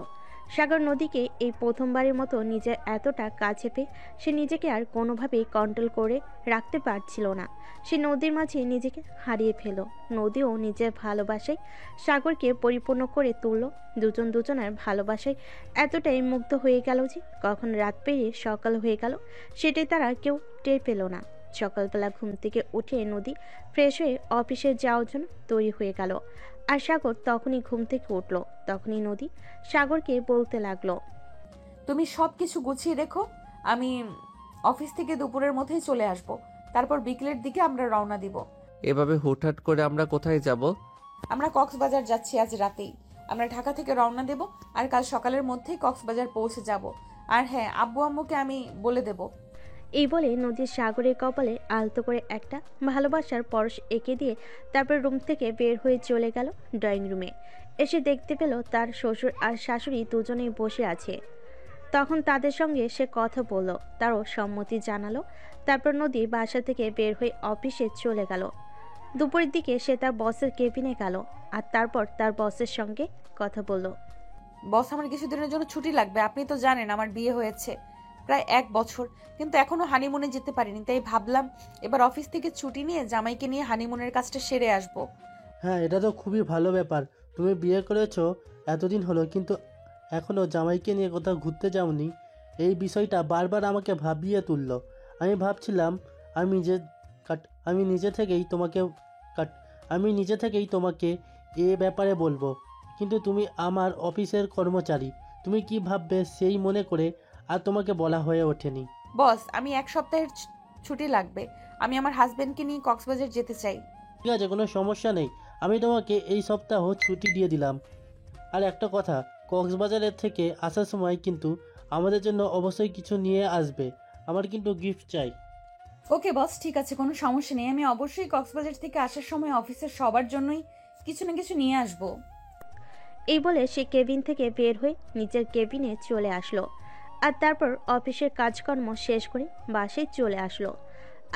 সাগর নদীকে এই প্রথমবারের মতো নিজের এতটা কাছে পেয়ে সে নিজেকে আর কোনোভাবেই কন্ট্রোল করে রাখতে পারছিল না। সে নদীর মাঝে নিজেকে হারিয়ে ফেল। নদীও নিজের ভালোবাসায় সাগরকে পরিপূর্ণ করে তুলল। দুজন দুজনের ভালোবাসায় এতটাই মুগ্ধ হয়ে গেল যে কখন রাত পেরিয়ে সকাল হয়ে গেল সেটাই তারা কেউ টের পেল না। সকালবেলা ঘুম থেকে উঠে নদী ফ্রেশ হয়ে অফিসে যাওয়ার জন্য তৈরি হয়ে গেল। আর সাগর তখনই ঘুম থেকে উঠল। তখনই নদী সাগরকে বলতে লাগলো, তুমি সব কিছু গুছিয়ে রেখো। আমি অফিস থেকে দুপুরের মধ্যেই চলে আসব। তারপর বিকেলের দিকে আমরা রওনা দিব। এভাবে হুটহাট করে আমরা কোথায় যাব? আমরা কক্সবাজার যাচ্ছি আজ রাতেই। আমরা ঢাকা থেকে রওনা দেব আর কাল সকালের মধ্যেই কক্সবাজার পৌঁছে যাব। আর হ্যাঁ, আব্বু আম্মুকে আমি বলে দেব। এই বলে নদীর সাগরের কপালে আলতো করে একটা ভালোবাসার পরশ এঁকে দিয়ে তারপর রুম থেকে বের হয়ে চলে গেল ড্রয়িং রুমে। এসে দেখতে পেল তার শ্বশুর আর শাশুড়ি দুজনেই বসে আছে। তখন তাদের সঙ্গে সে কথা বলল, তারও সম্মতি জানালো। তারপর নদী বাসা থেকে বের হয়ে অফিসে চলে গেল। দুপুরের দিকে সে তার বসের কেবিনে গেল আর তারপর তার বসের সঙ্গে কথা বলল। বস, আমার কিছুদিনের জন্য ছুটি লাগবে। আপনি তো জানেন আমার বিয়ে হয়েছে প্রায় 1 বছর, কিন্তু এখনো হানিমুনে যেতে পারিনি। তাই ভাবলাম এবার অফিস থেকে ছুটি নিয়ে জামাইকে নিয়ে হানিমুনের কাজটা সেরে আসব। হ্যাঁ, এটা তো খুবই ভালো ব্যাপার। তুমি বিয়ে করেছো এতদিন হলো, কিন্তু এখনও জামাইকে নিয়ে কোথাও ঘুরতে যাওনি। এই বিষয়টা বারবার আমাকে ভাবিয়ে তুললো। আমি ভাবছিলাম আমি যে আমি নিজে থেকেই তোমাকে এ ব্যাপারে বলবো, কিন্তু তুমি আমার অফিসের কর্মচারী, তুমি কি ভাববে সেই মনে করে আর তোমাকে বলা হয়ে ওঠেনি। বস, আমি 1 সপ্তাহের ছুটি লাগবে। আমি আমার হাজবেন্ডকে নিয়ে কক্সবাজার যেতে চাই। ঠিক আছে, কোনো সমস্যা নেই। আমি তোমাকে এই সপ্তাহ ছুটি দিয়ে দিলাম। আর একটা কথা, কক্সবাজারের থেকে আসার সময় কিন্তু আমাদের জন্য অবশ্যই কিছু নিয়ে আসবে। আমার কিন্তু গিফট চাই। ওকে বস, ঠিক আছে, কোনো সমস্যা নেই। আমি অবশ্যই কক্সবাজার থেকে আসার সময় অফিসের সবার জন্যই কিছু না কিছু নিয়ে আসব। এই বলে সে কেবিন থেকে বের হয়ে নিজের কেবিনে চলে আসলো। আর তারপর অফিসের কাজকর্ম শেষ করে বাসায় চলে আসলো।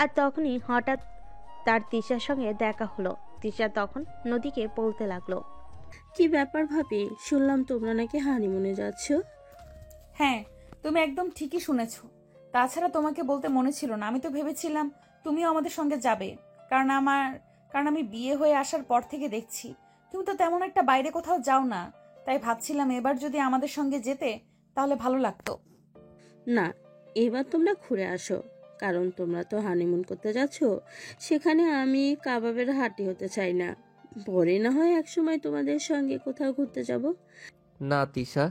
আর তখনই হঠাৎ তার তিশার সঙ্গে দেখা হলো। তিশা তখন নদীকে বলতে লাগলো, কি ব্যাপার ভাবি, শুনলাম তোমরা নাকি হানিমুনে যাচ্ছ? হ্যাঁ, তুমি একদম ঠিকই শুনেছ। তাছাড়া তোমাকে বলতে মনে ছিল না। আমি তো ভেবেছিলাম তুমিও আমাদের সঙ্গে যাবে, কারণ আমি বিয়ে হয়ে আসার পর থেকে দেখছি তুমি তো তেমন একটা বাইরে কোথাও যাও না। তাই ভাবছিলাম এবার যদি আমাদের সঙ্গে যেতে তাহলে ভালো লাগতো। না, এবার তোমরা ঘুরে আসো, কারণ তোমরা তো হানিমুন করতে যাচ্ছ। সেখানে আমি কাবাবের হাঁটি হতে চাই না। পরে না হয় একসময় তোমাদের সঙ্গে কোথাও ঘুরতে যাব। না তিশা,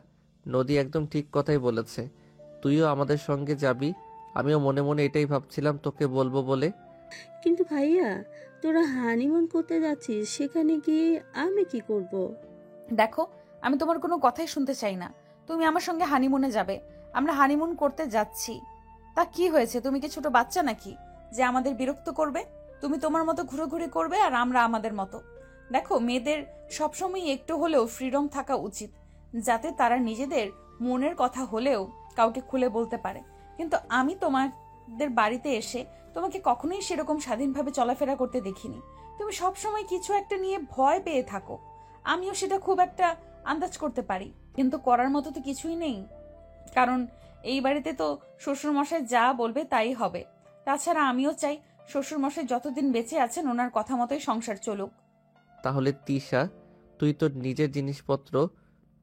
নদী একদম ঠিক কথাই বলেছে। তুইও আমাদের সঙ্গে যাবি। আমিও মনে মনে এটাই ভাবছিলাম তোকে বলবো বলে। কিন্তু ভাইয়া, তোরা হানিমুন করতে যাচ্ছিস, সেখানে গিয়ে আমি কি করব? দেখো, আমি তোমার কোনো কথাই শুনতে চাই না। তুমি আমার সঙ্গে হানিমুনে যাবে। আমরা হানিমুন করতে যাচ্ছি। তা কি হয়েছে? তুমি কি ছোট বাচ্চা নাকি যে আমাদের বিরক্ত করবে? তুমি তোমার মতো ঘুরে করবে আর আমরা আমাদের মতো। দেখো, মেয়েদের সবসময় একটু হলেও ফ্রিডম থাকা উচিত, যাতে তারা নিজেদের মনের কথা হলেও কাউকে খুলে বলতে পারে। কিন্তু আমি তোমাদের বাড়িতে এসে তোমাকে কখনোই সেরকম স্বাধীনভাবে চলাফেরা করতে দেখিনি। তুমি সবসময় কিছু একটা নিয়ে ভয় পেয়ে থাকো। আমিও সেটা খুব একটা আন্দাজ করতে পারি, কিন্তু করার মতো তো কিছুই নেই। কারণ এই বাড়িতে তো শ্বশুরমশাই যা বলবে তাই হবে। তাছাড়া আমিও চাই শ্বশুরমশাই যতদিন বেঁচে আছেন ওনার কথা মতোই সংসার চলুক। তাহলে তিশা, তুই তোর নিজের জিনিসপত্র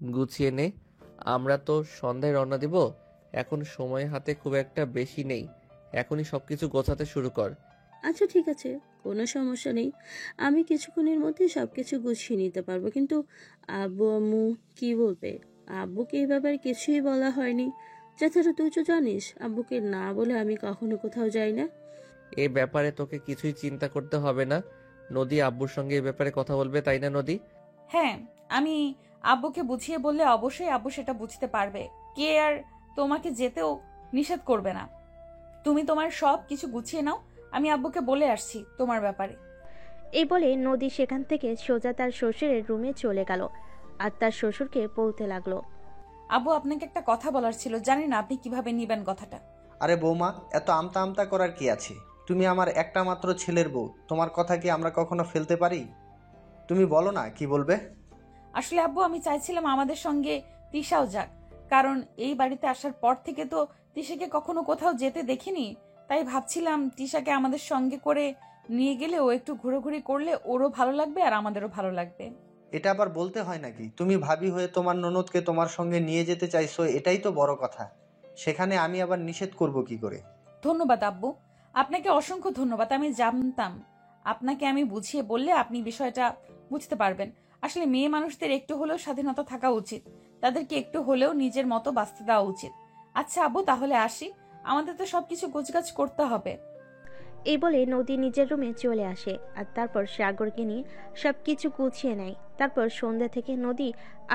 গুছিয়ে নে। আমরা তো সন্ধ্যায় রওনা দিব। এখন সময় হাতে খুব একটা বেশি নেই। এখনই সবকিছু গোছাতে শুরু কর। আচ্ছা ঠিক আছে, কোনো সমস্যা নেই। আমি কিছুক্ষণের মধ্যে সব কিছু গুছিয়ে নিতে পারবো, কিন্তু আব্বু আম্মু কি বলবে? আব্বুকে এই ব্যাপারে কিছুই বলা হয়নি। তাছাড়া তুই তো জানিস আব্বুকে না বলে আমি কখনো কোথাও যাই না। এই ব্যাপারে তোকে কিছুই চিন্তা করতে হবে না। নদী আব্বুর সঙ্গে এই ব্যাপারে কথা বলবে, তাই না নদী? হ্যাঁ, আমি আব্বুকে বুঝিয়ে বললে অবশ্যই আব্বু সেটা বুঝতে পারবে। কে আর তোমাকে যেতেও নিষেধ করবে না। তুমি তোমার সব কিছু গুছিয়ে নাও, আমি আব্বুকে বলে আসছি তোমার ব্যাপারে। এই বলে নদী সেখান থেকে সোজা তার শ্বশুরের রুমে চলে গেল আর তার শ্বশুরকে বলতে লাগলো, আব্বু আপনাকে একটা কথা বলার ছিল, জানি না আপনি কিভাবে নিবেন কথাটা। আরে বৌমা, এত আমতা আমতা করার কি আছে? তুমি আমার একটা মাত্র ছেলের বউ, তোমার কথা কি আমরা কখনো ফেলতে পারি? তুমি বলো না কি বলবে। আসলে আব্বু আমি চাইছিলাম আমাদের সঙ্গে তিশাও যাক, কারণ এই বাড়িতে আসার পর থেকে তো তিশাকে কখনো কোথাও যেতে দেখিনি। তাই ভাবছিলাম তিশাকে আমাদের সঙ্গে করে নিয়ে গেলে ও একটু ঘোরাঘুরি করলে ওরও ভালো লাগবে আর আমাদেরও ভালো লাগবে। এটা আবার বলতে হয় নাকি? তুমি ভাবি হয়ে তোমার ননদকে তোমার সঙ্গে নিয়ে যেতে চাইছো, এটাই তো বড় কথা। সেখানে আমি আবার নিষেধ করব কি করে? ধন্যবাদ আব্বু, আপনাকে অসংখ্য ধন্যবাদ। আমি জানতাম আপনাকে আমি বুঝিয়ে বললে আপনি বিষয়টা বুঝতে পারবেন। আসলে মেয়ে মানুষদের একটু হলেও স্বাধীনতা থাকা উচিত, তাদেরকে একটু হলেও নিজের মতো বাঁচতে দেওয়া উচিত। আচ্ছা আব্বু, তাহলে আসি, আমাদের তো সবকিছু গোছগাছ করতে হবে। এই বলে নদী নিজের রুমে চলে আসে আর তারপর সাগরকে নিয়ে সবকিছু গুছিয়ে নেয়। তারপর সন্ধ্যা থেকে নদী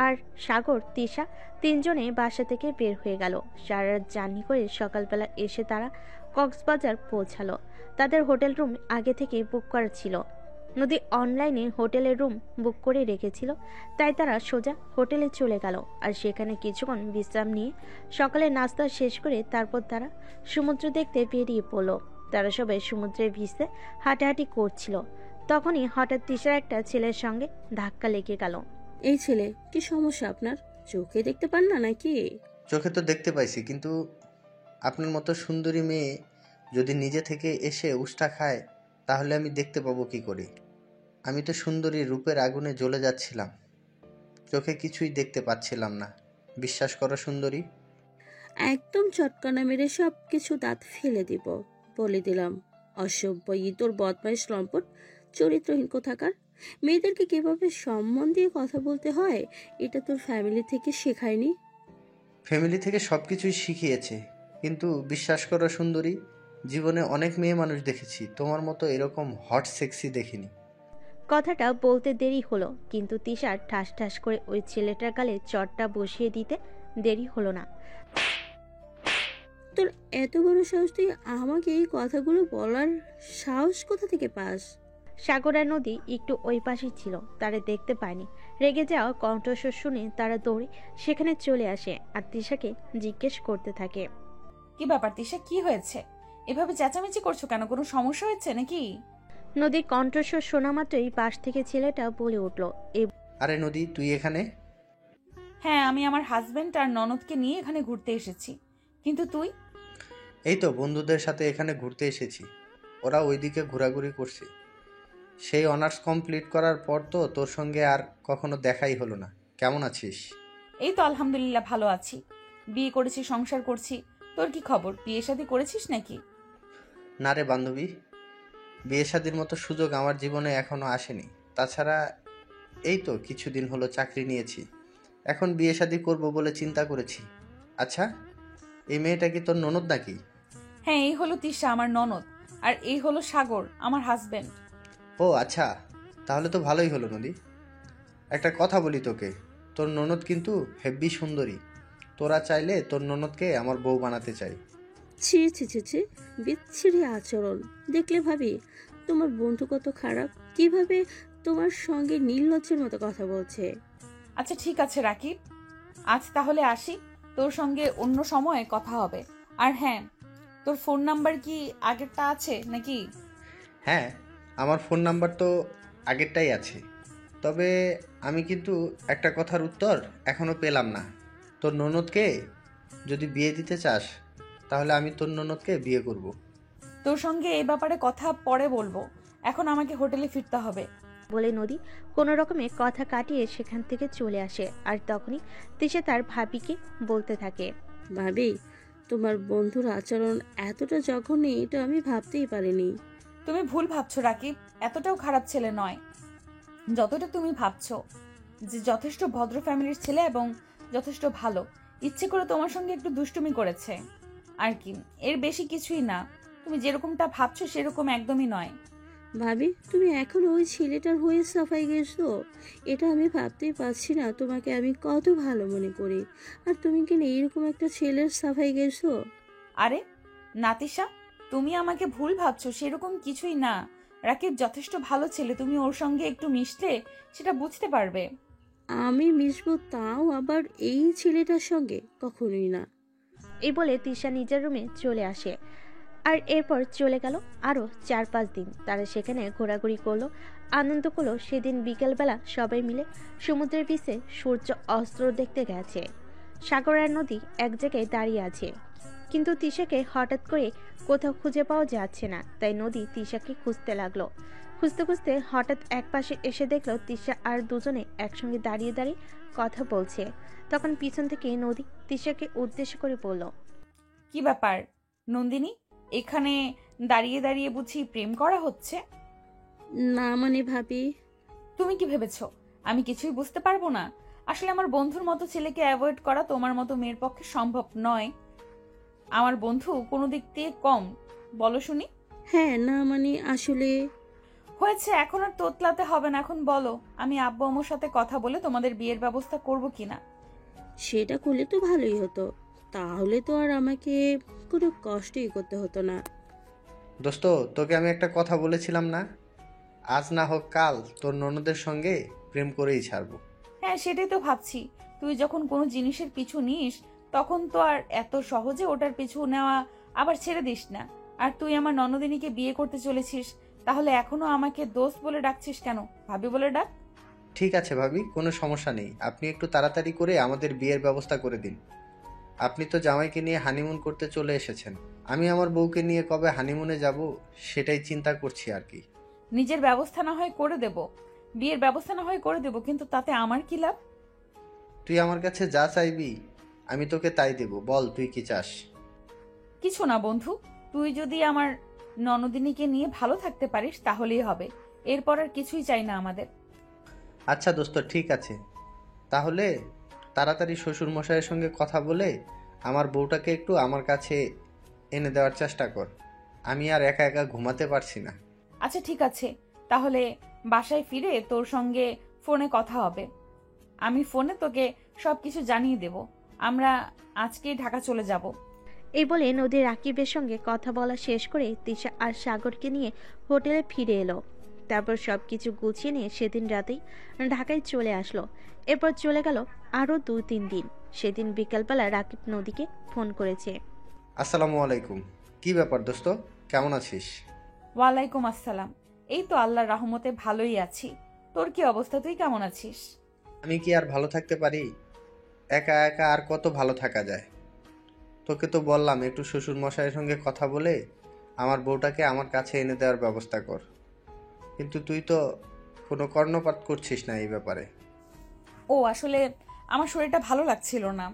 আর সাগর তিশা তিনজনে বাসা থেকে বের হয়ে গেল। সারা রাত জার্নি করে সকালবেলা এসে তারা কক্সবাজার পৌঁছালো। তাদের হোটেল রুম আগে থেকে বুক করা ছিল। নদী অনলাইনে হোটেলের রুম বুক করে রেখেছিল, তাই তারা সোজা হোটেলে চলে গেল আর সেখানে কিছুক্ষণ বিশ্রাম নিয়ে সকালে নাস্তা শেষ করে তারপর তারা সমুদ্র দেখতে বেরিয়ে পড়ল। তারা সবাই সমুদ্রের ভিজতে হাঁটাহাঁটি করছিল। তখনই হঠাৎ তিশার একটা ছেলের সঙ্গে ধাক্কা লেগে গেল। এই ছেলে, কি সমস্যা আপনার? চোখে দেখতে পান না নাকি? চোখে তো দেখতে পাইছি, কিন্তু আপনার মতো সুন্দরী মেয়ে যদি নিজে থেকে এসে উষ্টা খায় তাহলে আমি দেখতে পাবো কি করে? আমি তো সুন্দরী রূপের আগুনে জ্বলে যাচ্ছিলাম, চোখে কিছুই দেখতে পাচ্ছিলাম না। বিশ্বাস করো সুন্দরী। একদম চটকানা মেরে সব কিছু দাঁত ফেলে দিব, বলে দিলাম। অসভ্য ইতর বদমাইশ লম্পট চরিত্রহীন কোথাকার। মেয়েদেরকে কিভাবে সম্মান দিয়ে কথা বলতে হয় এটা তোর ফ্যামিলি থেকে শেখায়নি? ফ্যামিলি থেকে সব কিছুই শিখিয়েছে, কিন্তু বিশ্বাস করো সুন্দরী, জীবনে অনেক মেয়ে মানুষ দেখেছি, তোমার মতো এরকম হট সেক্সি দেখিনি। কথাটা বলতে দেরি হলো, কিন্তু তিশার ঠাস ঠাস করে ওই ছেলেটার গালে চটটা বসিয়ে দিতে দেরি হলো না। তোর এত বড় সাহস, তুই আমাকে এই কথাগুলো বলার সাহস কোথা থেকে পাস? সাগর আর নদী একটু ওই পাশেই ছিল, তারা দেখতে পায়নি। রেগে যাওয়া কণ্ঠস্বর শুনে তারা দৌড়ে সেখানে চলে আসে আর তিশাকে জিজ্ঞেস করতে থাকে, কি ব্যাপার তিশা, কি হয়েছে? এভাবে চেঁচামেচি করছো কেন? কোনো সমস্যা হয়েছে নাকি? নদীর কণ্ঠস্বর শোনা মাত্রই পাশ থেকে ছেলেটা বলে উঠল, আরে নদী, তুই এখানে? হ্যাঁ, আমি আমার হাজবেন্ড আর ননদকে নিয়ে এখানে ঘুরতে এসেছি, কিন্তু তুই? এই তো বন্ধুদের সাথে এখানে ঘুরতে এসেছি, ওরা ওইদিকে ঘোরাঘুরি করছে। সেই অনার্স কমপ্লিট করার পর তো তোর সঙ্গে আর কখনো দেখাই হলো না। কেমন আছিস? এই তো আলহামদুলিল্লাহ ভালো আছি, বিয়ে করেছি, সংসার করছি। তোর কি খবর, বিয়ে শাদী করেছিস নাকি? না রে বান্ধবী, বিয়ে শাদির মতো সুযোগ আমার জীবনে এখনো আসেনি। তাছাড়া এই তো কিছুদিন হলো চাকরি নিয়েছি, এখন বিয়ে শাদী করবো বলে চিন্তা করেছি। আচ্ছা, এই মেয়েটা কি তোর ননদ নাকি? হ্যাঁ, এই হলো তিশা আমার ননদ, আর এই হলো সাগর আমার হাজবেন্ড। ও আচ্ছা, তাহলে তো ভালোই হলো নদী। একটা কথা বলি তোকে, তোর ননদ কিন্তু হেব্বি সুন্দরী। তোরা চাইলে তোর ননদকে আমার বউ বানাতে চাই। ছি ছি ছি ছি, বিচ্ছিরি আচরণ। দেখলে ভাবি তোমার বন্ধু কত খারাপ, কিভাবে তোমার সঙ্গে নির্লজ্জের মতো কথা বলছে। আচ্ছা ঠিক আছে রাকিব, আজ তাহলে আসি, তোর সঙ্গে অন্য সময়ে কথা হবে। আর হ্যাঁ, তোর ফোন নাম্বার কি আগেরটা আছে নাকি? হ্যাঁ, আমার ফোন নাম্বার তো আগেরটাই আছে, তবে আমি কিন্তু একটা কথার উত্তর এখনো পেলাম না। তোর ননদকে যদি বিয়ে দিতে চাস তাহলে আমি তোর ননদকে বিয়ে করব। তোর সঙ্গে এই ব্যাপারে কথা পরে বলবো, এখন আমাকে হোটেলে ফিরতে হবে। বলে নদী কোনো রকমে কথা কাটিয়ে সেখান থেকে চলে আসে আর তখনই তিশা তার ভাবিকে বলতে থাকে, ভাবি, তোমার বন্ধুর আচরণ এতটা জঘন্য এটা আমি ভাবতেই পারিনি। তুমি ভুল ভাবছো রাকিব, এতটাও খারাপ ছেলে নয় যতটা তুমি ভাবছো। যে যথেষ্ট ভদ্র ফ্যামিলির ছেলে এবং যথেষ্ট ভালো। ইচ্ছে করে তোমার সঙ্গে একটু দুষ্টুমি করেছে আর কি, এর বেশি কিছুই না। তুমি যেরকমটা ভাবছো সেরকম একদমই নয়। ভাবি, তুমি এখন ওই ছেলেটার হয়ে সাফাই গেছো? এটা আমি ভাবতেই পারছি না তোমাকে আমি কত ভালো মনে করি, আর তুমি কিনা এরকম একটা ছেলের সাফাই গেছো। আরে নাতিশা, তুমি আমাকে ভুল ভাবছো, সেরকম কিছুই না। রাকিব যথেষ্ট ভালো ছেলে, তুমি ওর সঙ্গে একটু মিশলে সেটা বুঝতে পারবে। আমি মিশবো, তাও আবার এই ছেলেটার সঙ্গে? কখনোই না। এই বলে তিশা নিজের রুমে চলে আসে। আর এরপর চলে গেল আরও 4-5 দিন। তারা সেখানে ঘোরাঘুরি করলো, আনন্দ করলো। সেদিন বিকেলবেলা সবাই মিলে সমুদ্রের বিচে সূর্য অস্ত দেখতে গেছে। সাগর আর নদী এক জায়গায় দাঁড়িয়ে আছে, কিন্তু তিশাকে হঠাৎ করে কোথাও খুঁজে পাওয়া যাচ্ছে না। তাই নদী তিশাকে খুঁজতে লাগলো। খুঁজতে খুঁজতে হঠাৎ এক পাশে এসে দেখলো তিশা আর দুজনে একসঙ্গে দাঁড়িয়ে দাঁড়িয়ে কথা বলছে। তখন পিছন থেকে নদী তিশাকে উদ্দেশ্য করে বলল, কি ব্যাপার নন্দিনী, এখানে দাঁড়িয়ে দাঁড়িয়ে বুঝি প্রেম করা হচ্ছে? না মানে ভাবি, তুমি কি ভেবেছো আমি কিছুই বুঝতে পারবো না? আসলে আমার বন্ধুর মতো ছেলেকে অ্যাভয়েড করা তোমার মতো মেয়ের পক্ষে সম্ভব নয়। আমার বন্ধু কোনো দিক দিয়ে কম বলো শুনি? হ্যাঁ না মানে আসলে হয়েছে, এখন আর তোতলাতে হবে না। এখন বলো, আমি আব্বু আম্মুর সাথে কথা বলে তোমাদের বিয়ের ব্যবস্থা করব কিনা। সেটা করলে তো ভালোই হতো, তাহলে তো আর আমাকে কোনো কষ্টই করতে হতো না। দোস্ত, তোকে আমি একটা কথা বলেছিলাম না, আজ না হোক কাল তোর ননদের সঙ্গে প্রেম করেই ছাড়বো। হ্যাঁ, সেটাই তো ভাবছি। তুই যখন কোনো জিনিসের পিছু নিস তখন তো আর এত সহজে ওটার পিছু নেওয়া আবার ছেড়ে দিস না। আর তুই আমার ননদিনীকে বিয়ে করতে চলেছিস, তাহলে এখনো আমাকে দোস্ত বলে ডাকছিস কেন? ভাবি বলে ডাক। ঠিক আছে ভাবি, কোনো সমস্যা নেই, আপনি একটু তাড়াতাড়ি করে আমাদের বিয়ের ব্যবস্থা করে দিন। আপনি তো জামাইকে নিয়ে হানিমুন করতে চলে এসেছেন, আমি আমার বউকে নিয়ে কবে হানিমুনে যাব সেটাই চিন্তা করছি আর কি। নিজের ব্যবস্থা না হয় করে দেব, বিয়ের ব্যবস্থা না হয় করে দেব, কিন্তু তাতে আমার কি লাভ? তুই আমার কাছে যা চাইবি আমি তোকে তাই দেব, বল তুই কি চাস? কিছু না বন্ধু, তুই যদি আমার ননদিনীকে নিয়ে ভালো থাকতে পারিস তাহলেই হবে। এরপর আর কিছুই চাই না আমাদের। আচ্ছা দোস্ত, ঠিক আছে, তাহলে তাড়াতাড়ি শ্বশুর মশাইয়ের সঙ্গে কথা বলে আমার বউটাকে একটু আমার কাছে এনে দেওয়ার চেষ্টা কর, আমি আর একা একা ঘুমাতে পারছি না। আচ্ছা ঠিক আছে, তাহলে বাসায় ফিরে তোর সঙ্গে ফোনে কথা হবে। আমি ফোনে তোকে সবকিছু জানিয়ে দেব। আমরা আজকেই ঢাকা চলে যাব। এই বলে নদী রাকিবের সঙ্গে কথা বলা শেষ করে তিশা আর সাগরকে নিয়ে হোটেলে ফিরে এলো। তারপর সবকিছু গুছিয়ে নিয়ে সেদিন রাতেই ঢাকায় চলে আসলো। এরপর চলে গেল আরও 2-3 দিন। সেদিন বিকালবেলা রাকিব নদীকে ফোন করেছে। আসসালামু আলাইকুম, কি ব্যাপার দোস্ত, কেমন আছিস? ওয়ালাইকুম আসসালাম। এই তো আল্লাহর রহমতে ভালোই আছি। তোর কি অবস্থা, তুই কেমন আছিস? আমি কি আর ভালো থাকতে পারি? একা একা আর কত ভালো থাকা যায়? তোকে তো বললাম একটু শ্বশুর মশাইয়ের সঙ্গে কথা বলে আমার বউটাকে আমার কাছে এনে দেওয়ার ব্যবস্থা কর, কিন্তু তুই তো কোনো কর্ণপাত করছিস না এই ব্যাপারে। ও আসলে আমার শরীরটা ভালো লাগছিল না,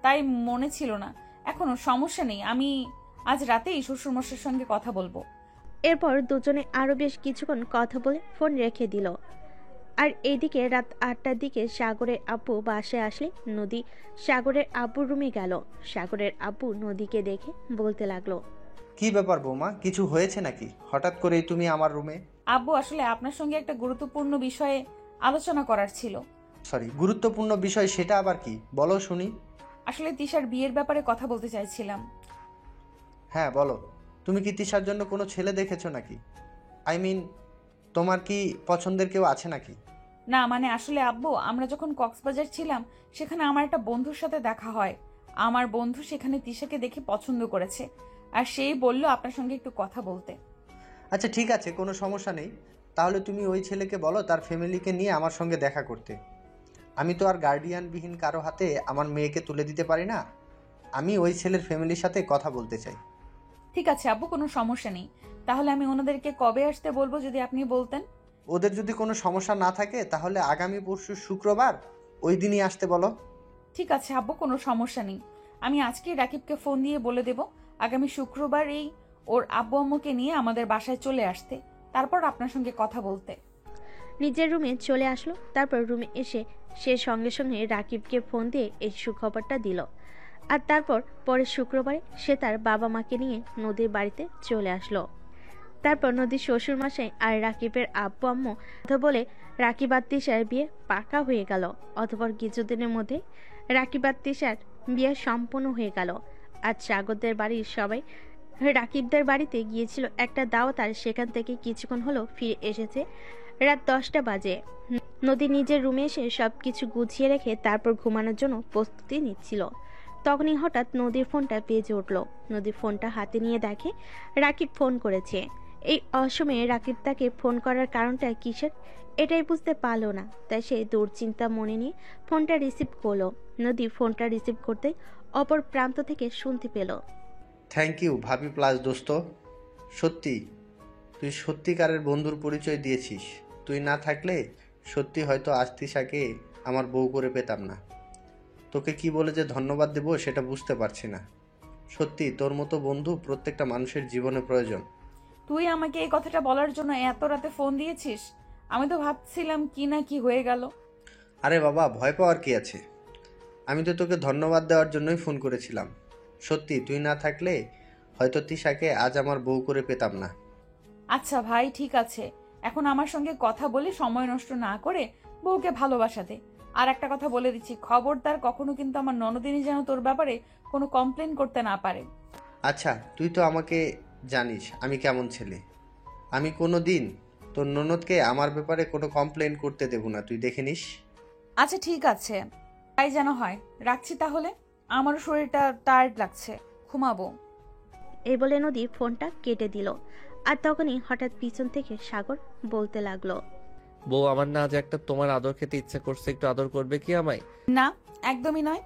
তাই মনে ছিল না। এখনো সমস্যা নেই, আমি আজ রাতেই শ্বশুরমশাইয়ের সঙ্গে কথা বলবো। এরপর দুজনে আরও বেশ কিছুক্ষণ কথা বলে ফোন রেখে দিল। আর এইদিকে রাত 8টার দিকে সাগরের আব্বু বাসায় আসলে নদী সাগরের আব্বুর রুমে গেল। সাগরের আব্বু নদীকে দেখে বলতে লাগলো, কি ব্যাপার বৌমা, কিছু হয়েছে নাকি? হঠাৎ করেই তুমি আমার রুমে? আব্বু, আসলে আপনার সঙ্গে একটা গুরুত্বপূর্ণ বিষয়ে আলোচনা করার ছিল। সরি, গুরুত্বপূর্ণ বিষয় সেটা আবার কি, বলো শুনি। আসলে তিশার বিয়ের ব্যাপারে কথা বলতে চাইছিলাম। হ্যাঁ বলো, তুমি কি তিশার জন্য কোনো ছেলে দেখেছো নাকি? আই মিন, তোমার কি পছন্দের কেউ আছে নাকি? না মানে আসলে আব্বু, আমরা যখন কক্সবাজার ছিলাম সেখানে আমার একটা বন্ধুর সাথে দেখা হয়। আমার বন্ধু সেখানে তিশাকে দেখে পছন্দ করেছে, আর সেই বলল আপনার সঙ্গে একটু কথা বলতে। আচ্ছা ঠিক আছে, কোনো সমস্যা নেই, তাহলে তুমি ওই ছেলেকে বলো তার ফ্যামিলিকে নিয়ে আমার সঙ্গে দেখা করতে। আমি তো আর গার্ডিয়ানবিহীন কারো হাতে আমার মেয়েকে তুলে দিতে পারি না, আমি ওই ছেলের ফ্যামিলির সাথে কথা বলতে চাই। ঠিক আছে আব্বু, কোনো সমস্যা নেই। তাহলে আমি ওনাদেরকে কবে আসতে বলবো যদি আপনি বলতেন? ওদের যদি কোনো সমস্যা না থাকে তাহলে আগামী পরশু শুক্রবার ওই দিনই আসতে বলো। ঠিক আছে আব্বু, কোনো সমস্যা নেই। আমি আজকেই রাকিবকে ফোন দিয়ে বলে দেব আগামী শুক্রবার এই ওর আব্বু আম্মুকে নিয়ে আমাদের বাসায় চলে আসতে, তারপর আপনার সঙ্গে কথা বলতে। নিজের রুমে চলে আসলো। তারপর রুমে এসে সে সঙ্গে সঙ্গে রাকিবকে ফোন দিয়ে এই সুখবরটা দিল। আর তারপর পরের শুক্রবারে সে তার বাবা মাকে নিয়ে নদীর বাড়িতে চলে আসলো। তারপর নদীর শ্বশুর মশাই আর রাকিবের আব্বু আম্মু কথা বলে রাকিব আর তিশার বিয়ে পাকা হয়ে গেল। অতঃপর কিছুদিনের মধ্যে রাকিব আর তিশার বিয়ে সম্পূর্ণ হয়ে গেল। আজ সাগরদের বাড়ির সবাই রাকিবদের বাড়িতে গিয়েছিল একটা দাওয়াত, আর সেখান থেকে কিছুক্ষণ হলো ফিরে এসেছে। রাত 10টা বাজে। নদী নিজের রুমে এসে সবকিছু গুছিয়ে রেখে তারপর ঘুমানোর জন্য প্রস্তুতি নিচ্ছিল। তখনই হঠাৎ নদীর ফোনটা বেজে উঠল। নদী ফোনটা হাতে নিয়ে দেখে রাকিব ফোন করেছে। এই অসময়ে রাকিব তাকে ফোন করার কারণটা কিসের এটাই বুঝতে পারল না। তাই সে দুশ্চিন্তা মনে নিয়ে ফোনটা রিসিভ করলো। নদী ফোনটা রিসিভ করতে অপর প্রান্ত থেকে শুনতে পেল, থ্যাংক ইউ ভাবি প্লাস দোস্ত। সত্যি তুই সত্যিকারের বন্ধুর পরিচয় দিয়েছিস। তুই না থাকলে সত্যি হয়তো আজ তিশাকে আমার বউ করে পেতাম না। তোকে কি বলে যে ধন্যবাদ দেব সেটা বুঝতে পারছি না। সত্যি তোর মতো বন্ধু প্রত্যেকটা মানুষের জীবনে প্রয়োজন। তুই আমাকে এই কথাটা বলার জন্য এত রাতে ফোন দিয়েছিস? আমি তো ভাবছিলাম কি না কি হয়ে গেল। আরে বাবা, ভয় পাওয়ার কি আছে? আমি তো তোকে ধন্যবাদ দেওয়ার জন্যই ফোন করেছিলাম। সত্যি তুই না থাকলে হয়তো তিশাকে আজ আমার বউ করে পেতাম না। আচ্ছা ভাই, ঠিক আছে, এখন আমার সঙ্গে কথা বলে সময় নষ্ট না করে বউকে ভালোবাসা দে। আর একটা কথা বলে দিচ্ছি, খবরদার কখনো কিন্তু আমার ননদিনী যেন তোর ব্যাপারে কোনো কমপ্লেন করতে না পারে। আচ্ছা, তুই তো আমাকে জানিস আমি কেমন ছেলে। আমি কোনো দিন তোর ননদকে আমার ব্যাপারে কোনো কমপ্লেন করতে দেব না, তুই দেখে নিস। আচ্ছা ঠিক আছে, তাই যেন হয়। রাখছি তাহলে, আমারও শরীরটা টায়ার্ড লাগছে, ঘুমাবো। এই বলে নদী ফোনটা কেটে দিল। আর তখনই হঠাৎ পিছন থেকে সাগর বলতে লাগলো, বউ, আমার না আজ একটা তোমার আদর খেতে ইচ্ছা করছে, একটু আদর করবে কি আমায়? না, একদমই নয়।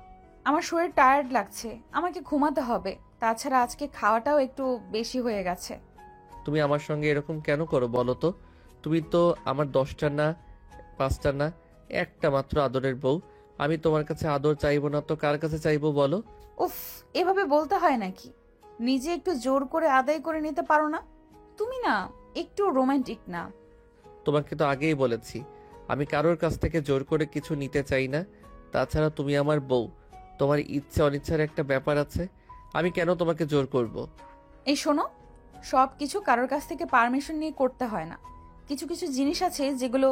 আমার শরীর টায়ার্ড লাগছে, আমাকে ঘুমাতে হবে। তাছাড়া আজকে খাওয়াটাও একটু বেশি হয়ে গেছে। তুমি আমার সঙ্গে এরকম কেন করো বলো তো? তুমি তো আমার 10টা না 5টা না একটা মাত্র আদরের বউ। আমি তোমার কাছে আদর চাইবো না তো কার কাছে চাইবো বলো? উফ, এভাবে বলতে হয় নাকি? নিজে একটু জোর করে আদায় করে নিতে পারো না? তুমি না একটু রোমান্টিক না। তোমাকে তো আগেই বলেছি আমি কারোর কাছ থেকে জোর করে কিছু নিতে চাই না। তাছাড়া তুমি আমার বউ, তোমার ইচ্ছে অনিচ্ছার একটা ব্যাপার আছে। আমি কেন তোমাকে জোর করব? এই শোনো, সব কিছু কারোর কাছ থেকে পারমিশন নিয়ে করতে হয় না। কিছু কিছু জিনিস আছে যেগুলো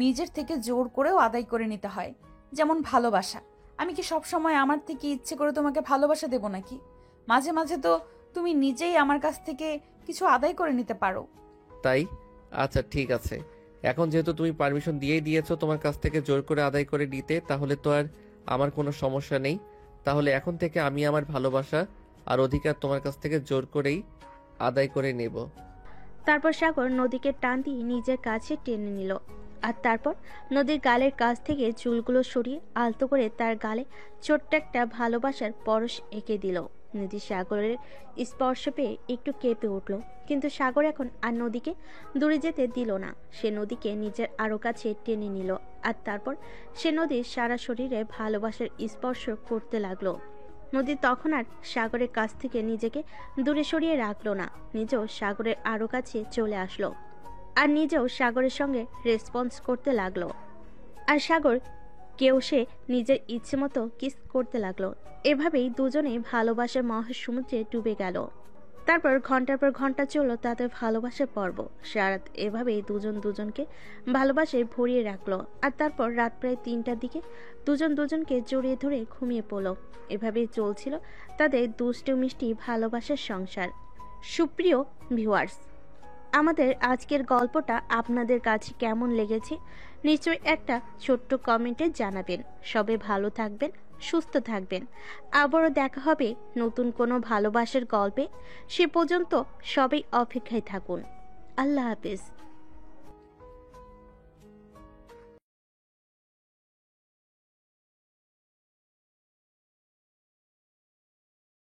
নিজের থেকে জোর করেও আদায় করে নিতে হয়, যেমন ভালোবাসা। আমি কি সব সময় আমার থেকে ইচ্ছে করে তোমাকে ভালোবাসা দেব নাকি? মাঝে মাঝে তো তুমি নিজেই আমার কাছ থেকে কিছু আদায় করে নিতে পারো। তাই? আচ্ছা ঠিক আছে, এখন যেহেতু তুমি পারমিশন দিয়েই দিয়েছো তোমার কাছ থেকে জোর করে আদায় করে নিতে, তাহলে তো আর আমার কোনো সমস্যা নেই। তাহলে এখন থেকে আমি আমার ভালোবাসা আর অধিকার তোমার কাছ থেকে জোর করেই আদায় করে নেব। তারপর সাগর নদীকে টান দিয়ে নিজের কাছে টেনে নিল। আর তারপর নদীর গালের কাছ থেকে চুলগুলো সরিয়ে আলতো করে তার গালে ছোট্ট একটা ভালোবাসার পরশ এঁকে দিল। নদী সাগরের স্পর্শ পেয়ে একটু কেঁপে উঠল, কিন্তু সাগর এখন আর নদীকে দূরে যেতে দিল না। সে নদীকে নিজের আরো কাছে টেনে নিল। আর তারপর সে নদীর সারা শরীরে ভালোবাসার স্পর্শ করতে লাগলো। নদী তখন আর সাগরের কাছ থেকে নিজেকে দূরে সরিয়ে রাখলো না, নিজেও সাগরের আরো কাছে চলে আসলো আর নিজেও সাগরের সঙ্গে রেসপন্স করতে লাগলো। আর সাগর কেউ সে নিজের ইচ্ছে মতো কিস করতে লাগলো। এভাবেই দুজনেই ভালোবাসার মহাসমুদ্রে ডুবে গেল। তারপর ঘন্টার পর ঘন্টা চলল তাদের ভালোবাসার পর্ব। সারাত এভাবেই দুজন দুজনকে ভালোবাসায় ভরিয়ে রাখলো। আর তারপর রাত প্রায় 3টার দিকে দুজন দুজনকে জড়িয়ে ধরে ঘুমিয়ে পড়ল। এভাবেই চলছিল তাদের দুষ্টু মিষ্টি ভালোবাসার সংসার। সুপ্রিয় ভিউয়ার্স, আমাদের আজকের গল্পটা আপনাদের কাছে কেমন লেগেছে নিশ্চয়ই একটা ছোট্ট কমেন্টে জানাবেন। সবাই ভালো থাকবেন, সুস্থ থাকবেন। আবারও দেখা হবে নতুন কোনো ভালোবাসার গল্পে। সে পর্যন্ত সবাই অপেক্ষায় থাকুন। আল্লাহ হাফেজ।